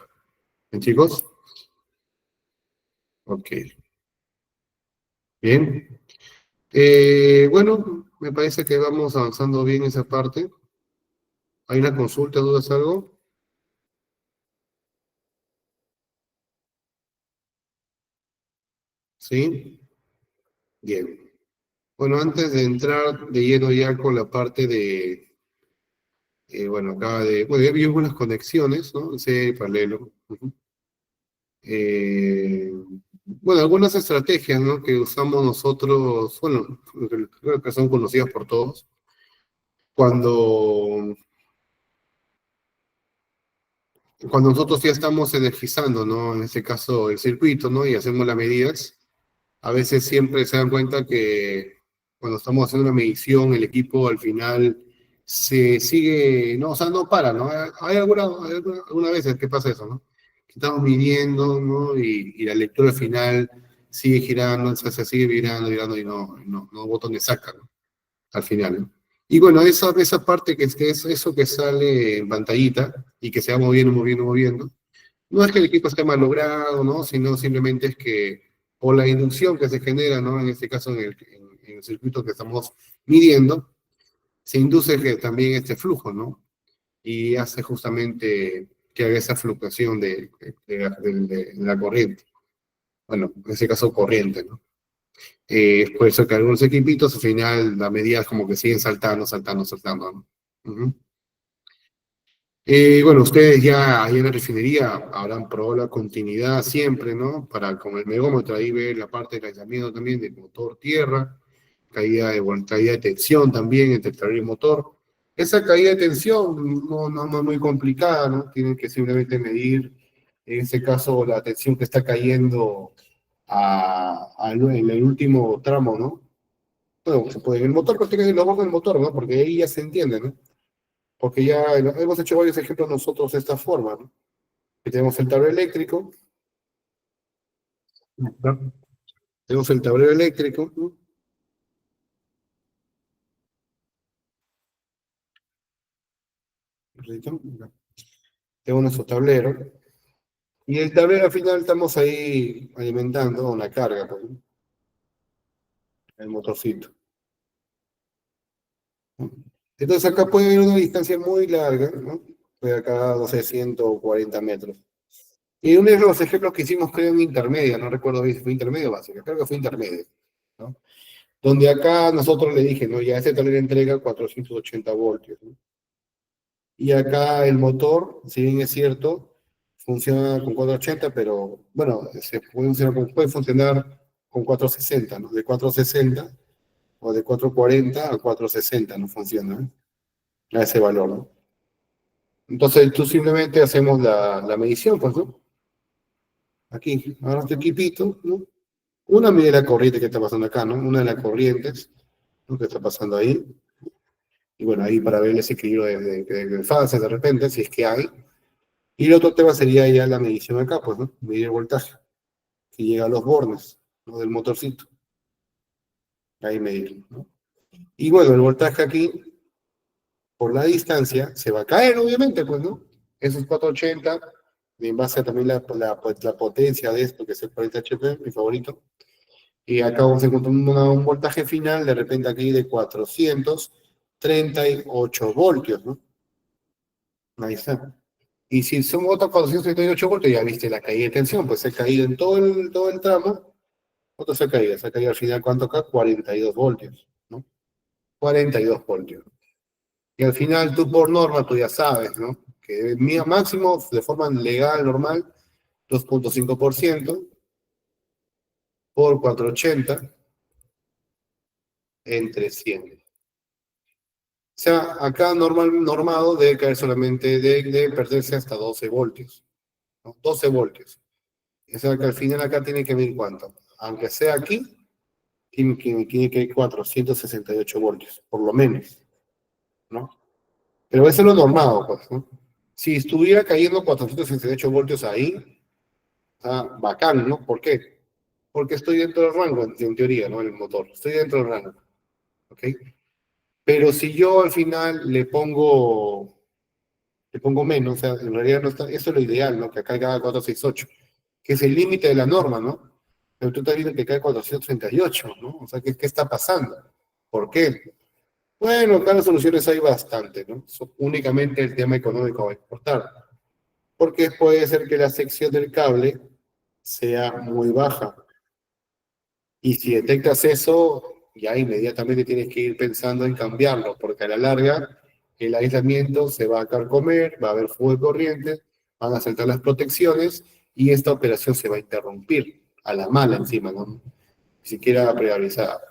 ¿Bien, chicos? Ok, bien. Bueno, me parece que vamos avanzando bien esa parte. ¿Hay una consulta, dudas, algo? ¿Sí? Bien. Bueno, antes de entrar de lleno ya con la parte bueno, bueno, ya vi algunas conexiones, ¿no? Sí, paralelo. Ujú. Eh, bueno, algunas estrategias, ¿no? Que usamos nosotros, bueno, creo que son conocidas por todos. Cuando, cuando nosotros ya estamos energizando, ¿no? En este caso, el circuito, ¿no? Y hacemos las medidas, a veces siempre se dan cuenta que cuando estamos haciendo una medición, el equipo al final se sigue, no, o sea, no para, ¿no? Hay algunas veces que pasa eso, ¿no? Que estamos midiendo, ¿no? Y la lectura final sigue girando, se sigue virando, virando y no botones sacan, ¿no? Al final, ¿no? Y bueno, esa parte que es eso que sale en pantallita y que se va moviendo, moviendo, moviendo, no es que el equipo esté mal logrado, ¿no? Sino simplemente es que por la inducción que se genera, ¿no? En este caso en el circuito que estamos midiendo, se induce que también este flujo, ¿no? Y hace justamente que haga esa fluctuación de la corriente. Bueno, en este caso corriente, ¿no? Es por eso que algunos equipitos al final la medida es como que siguen saltando, saltando, saltando, ¿no? Ujú. Bueno, ustedes ya ahí en la refinería habrán probado la continuidad siempre, ¿no? Para con el megómetro ahí ver la parte del aislamiento también del motor tierra, bueno, caída de tensión también entre el tablero y el motor. Esa caída de tensión no es muy complicada, ¿no? Tienen que simplemente medir, en este caso, la tensión que está cayendo en el último tramo, ¿no? Bueno, se puede, en el motor, prácticamente los bordes del motor, ¿no? Porque ahí ya se entiende, ¿no? Porque ya hemos hecho varios ejemplos nosotros de esta forma, ¿no? Que tenemos el tablero eléctrico, ¿no? Tenemos el tablero eléctrico, ¿no? Tenemos nuestro tablero, y el tablero al final estamos ahí alimentando una carga, pues, ¿no? El motorcito, ¿no? Entonces acá puede haber una distancia muy larga, ¿no? Puede acá, no sé, 140 metros. Y uno de los ejemplos que hicimos, creo, en intermedia, no recuerdo bien si fue intermedio o básica, creo que fue intermedio, ¿no? Donde acá nosotros le dije, ¿no? Ya este tablero entrega 480 voltios, ¿no? Y acá el motor, si bien es cierto, funciona con 480, pero bueno, puede funcionar con 460, ¿no? De 460 o de 440 a 460 no funciona, ¿eh? A ese valor, ¿no? Entonces tú simplemente hacemos la medición, pues, ¿no? Aquí, ahora este equipito, ¿no? Una mide la corriente que está pasando acá, ¿no? Una de las corrientes, ¿no? Que está pasando ahí. Y bueno, ahí para ver el desequilibrio de fases de repente, si es que hay. Y el otro tema sería ya la medición acá, pues, ¿no? Medir el voltaje, que llega a los bornes, ¿no? Del motorcito. Ahí medir, ¿no? Y bueno, el voltaje aquí, por la distancia, se va a caer, obviamente, pues, ¿no? Esos 480, en base a también la potencia de esto, que es el 40 HP, mi favorito. Y acá vamos a encontrar un voltaje final, de repente aquí de 438 voltios, ¿no? Ahí está. Y si son otros 438 voltios, ya viste la caída de tensión, pues se ha caído en todo el tramo. ¿Cuánto se ha caído al final? ¿Cuánto acá? 42 voltios, ¿no? 42 voltios. Y al final tú por norma, tú ya sabes, ¿no? Que máximo, de forma legal, normal, 2,5% por 480 entre 100. O sea, acá normado debe caer solamente, debe perderse hasta 12 voltios, ¿no? 12 voltios. O sea, que al final acá tiene que medir cuánto. Aunque sea aquí, tiene que ir 468 voltios, por lo menos, ¿no? Pero eso es lo normado, pues, ¿no? Si estuviera cayendo 468 voltios ahí, bacán, ¿no? ¿Por qué? Porque estoy dentro del rango, en teoría, ¿no? En el motor. Estoy dentro del rango, ¿ok? Pero si yo al final le pongo menos, o sea, en realidad no está, eso es lo ideal, ¿no? Que acá caiga 468, que es el límite de la norma, ¿no? Pero tú estás viendo que cae 438, ¿no? O sea, ¿qué está pasando? ¿Por qué? Bueno, acá las soluciones hay bastante, ¿no? Únicamente el tema económico va a importar, porque puede ser que la sección del cable sea muy baja. Y si detectas eso, ya inmediatamente tienes que ir pensando en cambiarlo, porque a la larga el aislamiento se va a carcomer, va a haber fuego de corriente, van a saltar las protecciones y esta operación se va a interrumpir a la mala encima, ¿no? Ni siquiera priorizada.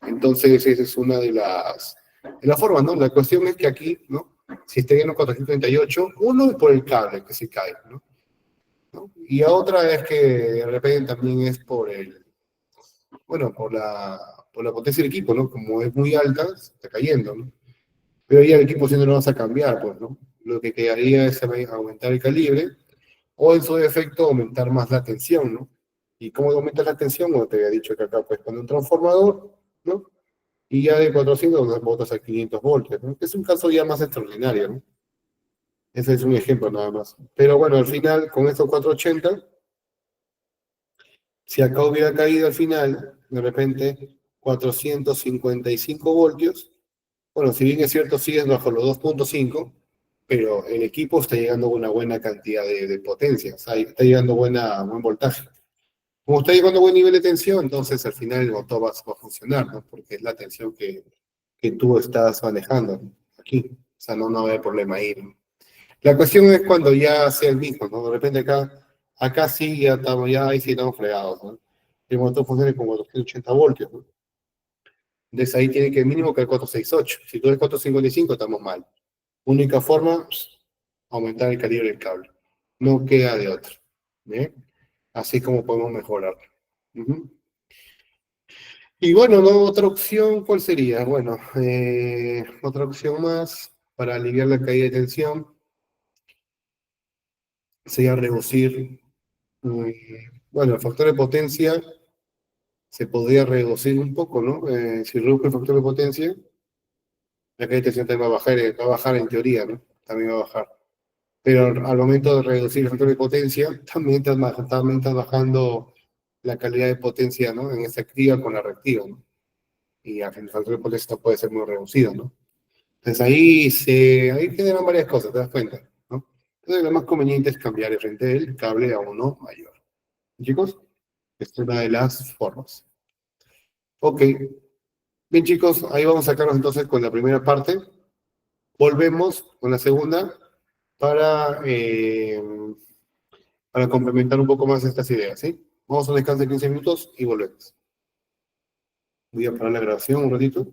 Entonces, esa es una de las formas, ¿no? La cuestión es que aquí, ¿no? Si está en los 438, uno es por el cable que se cae, ¿no? ¿No? Y otra es que de repente también es bueno, por la potencia del equipo, ¿no? Como es muy alta, se está cayendo, ¿no? Pero ya el equipo sí no lo vas a cambiar, pues, ¿no? Lo que quedaría es aumentar el calibre o en su defecto aumentar más la tensión, ¿no? ¿Y cómo aumenta la tensión? Como te había dicho que acá, pues, con un transformador, ¿no? Y ya de 400 nos botas a 500 voltios, ¿no? Es un caso ya más extraordinario, ¿no? Ese es un ejemplo nada más. Pero bueno, al final, con estos 480, si acá hubiera caído al final, de repente, 455 voltios, bueno, si bien es cierto, sigues bajo los 2.5, pero el equipo está llegando a una buena cantidad de potencia, o sea, está llegando buen voltaje. Como está llegando a buen nivel de tensión, entonces al final el motor va a funcionar, ¿no? Porque es la tensión que tú estás manejando aquí. O sea, no va a haber problema ahí, ¿no? La cuestión es cuando ya sea el mismo, ¿no? De repente acá sí ya estamos, ya ahí sí estamos fregados, ¿no? El motor funciona con 280 voltios, ¿no? Entonces ahí tiene que mínimo que el 468. Si tú eres 455, estamos mal. Única forma, aumentar el calibre del cable. No queda de otro. ¿Bien? Así como podemos mejorar. Ujú. Y bueno, ¿no? Otra opción, ¿cuál sería? Bueno, otra opción más para aliviar la caída de tensión sería reducir, mm, bueno, el factor de potencia se podría reducir un poco, ¿no? Si reduzco el factor de potencia, la caída de tensión también va a bajar en teoría, ¿no? También va a bajar. Pero al momento de reducir el factor de potencia, también estás bajando la calidad de potencia, ¿no? En esa activa con la reactiva, ¿no? Y al fin, el factor de potencia puede ser muy reducido, ¿no? Entonces ahí generan varias cosas, ¿te das cuenta? ¿No? Entonces lo más conveniente es cambiar el frente del cable a uno mayor. Chicos, esta es una de las formas. Ok, bien chicos, ahí vamos a sacarnos entonces con la primera parte. Volvemos con la segunda para, eh, para complementar un poco más estas ideas, ¿sí? Vamos a un descanso de 15 minutos y volvemos. Voy a parar la grabación un ratito.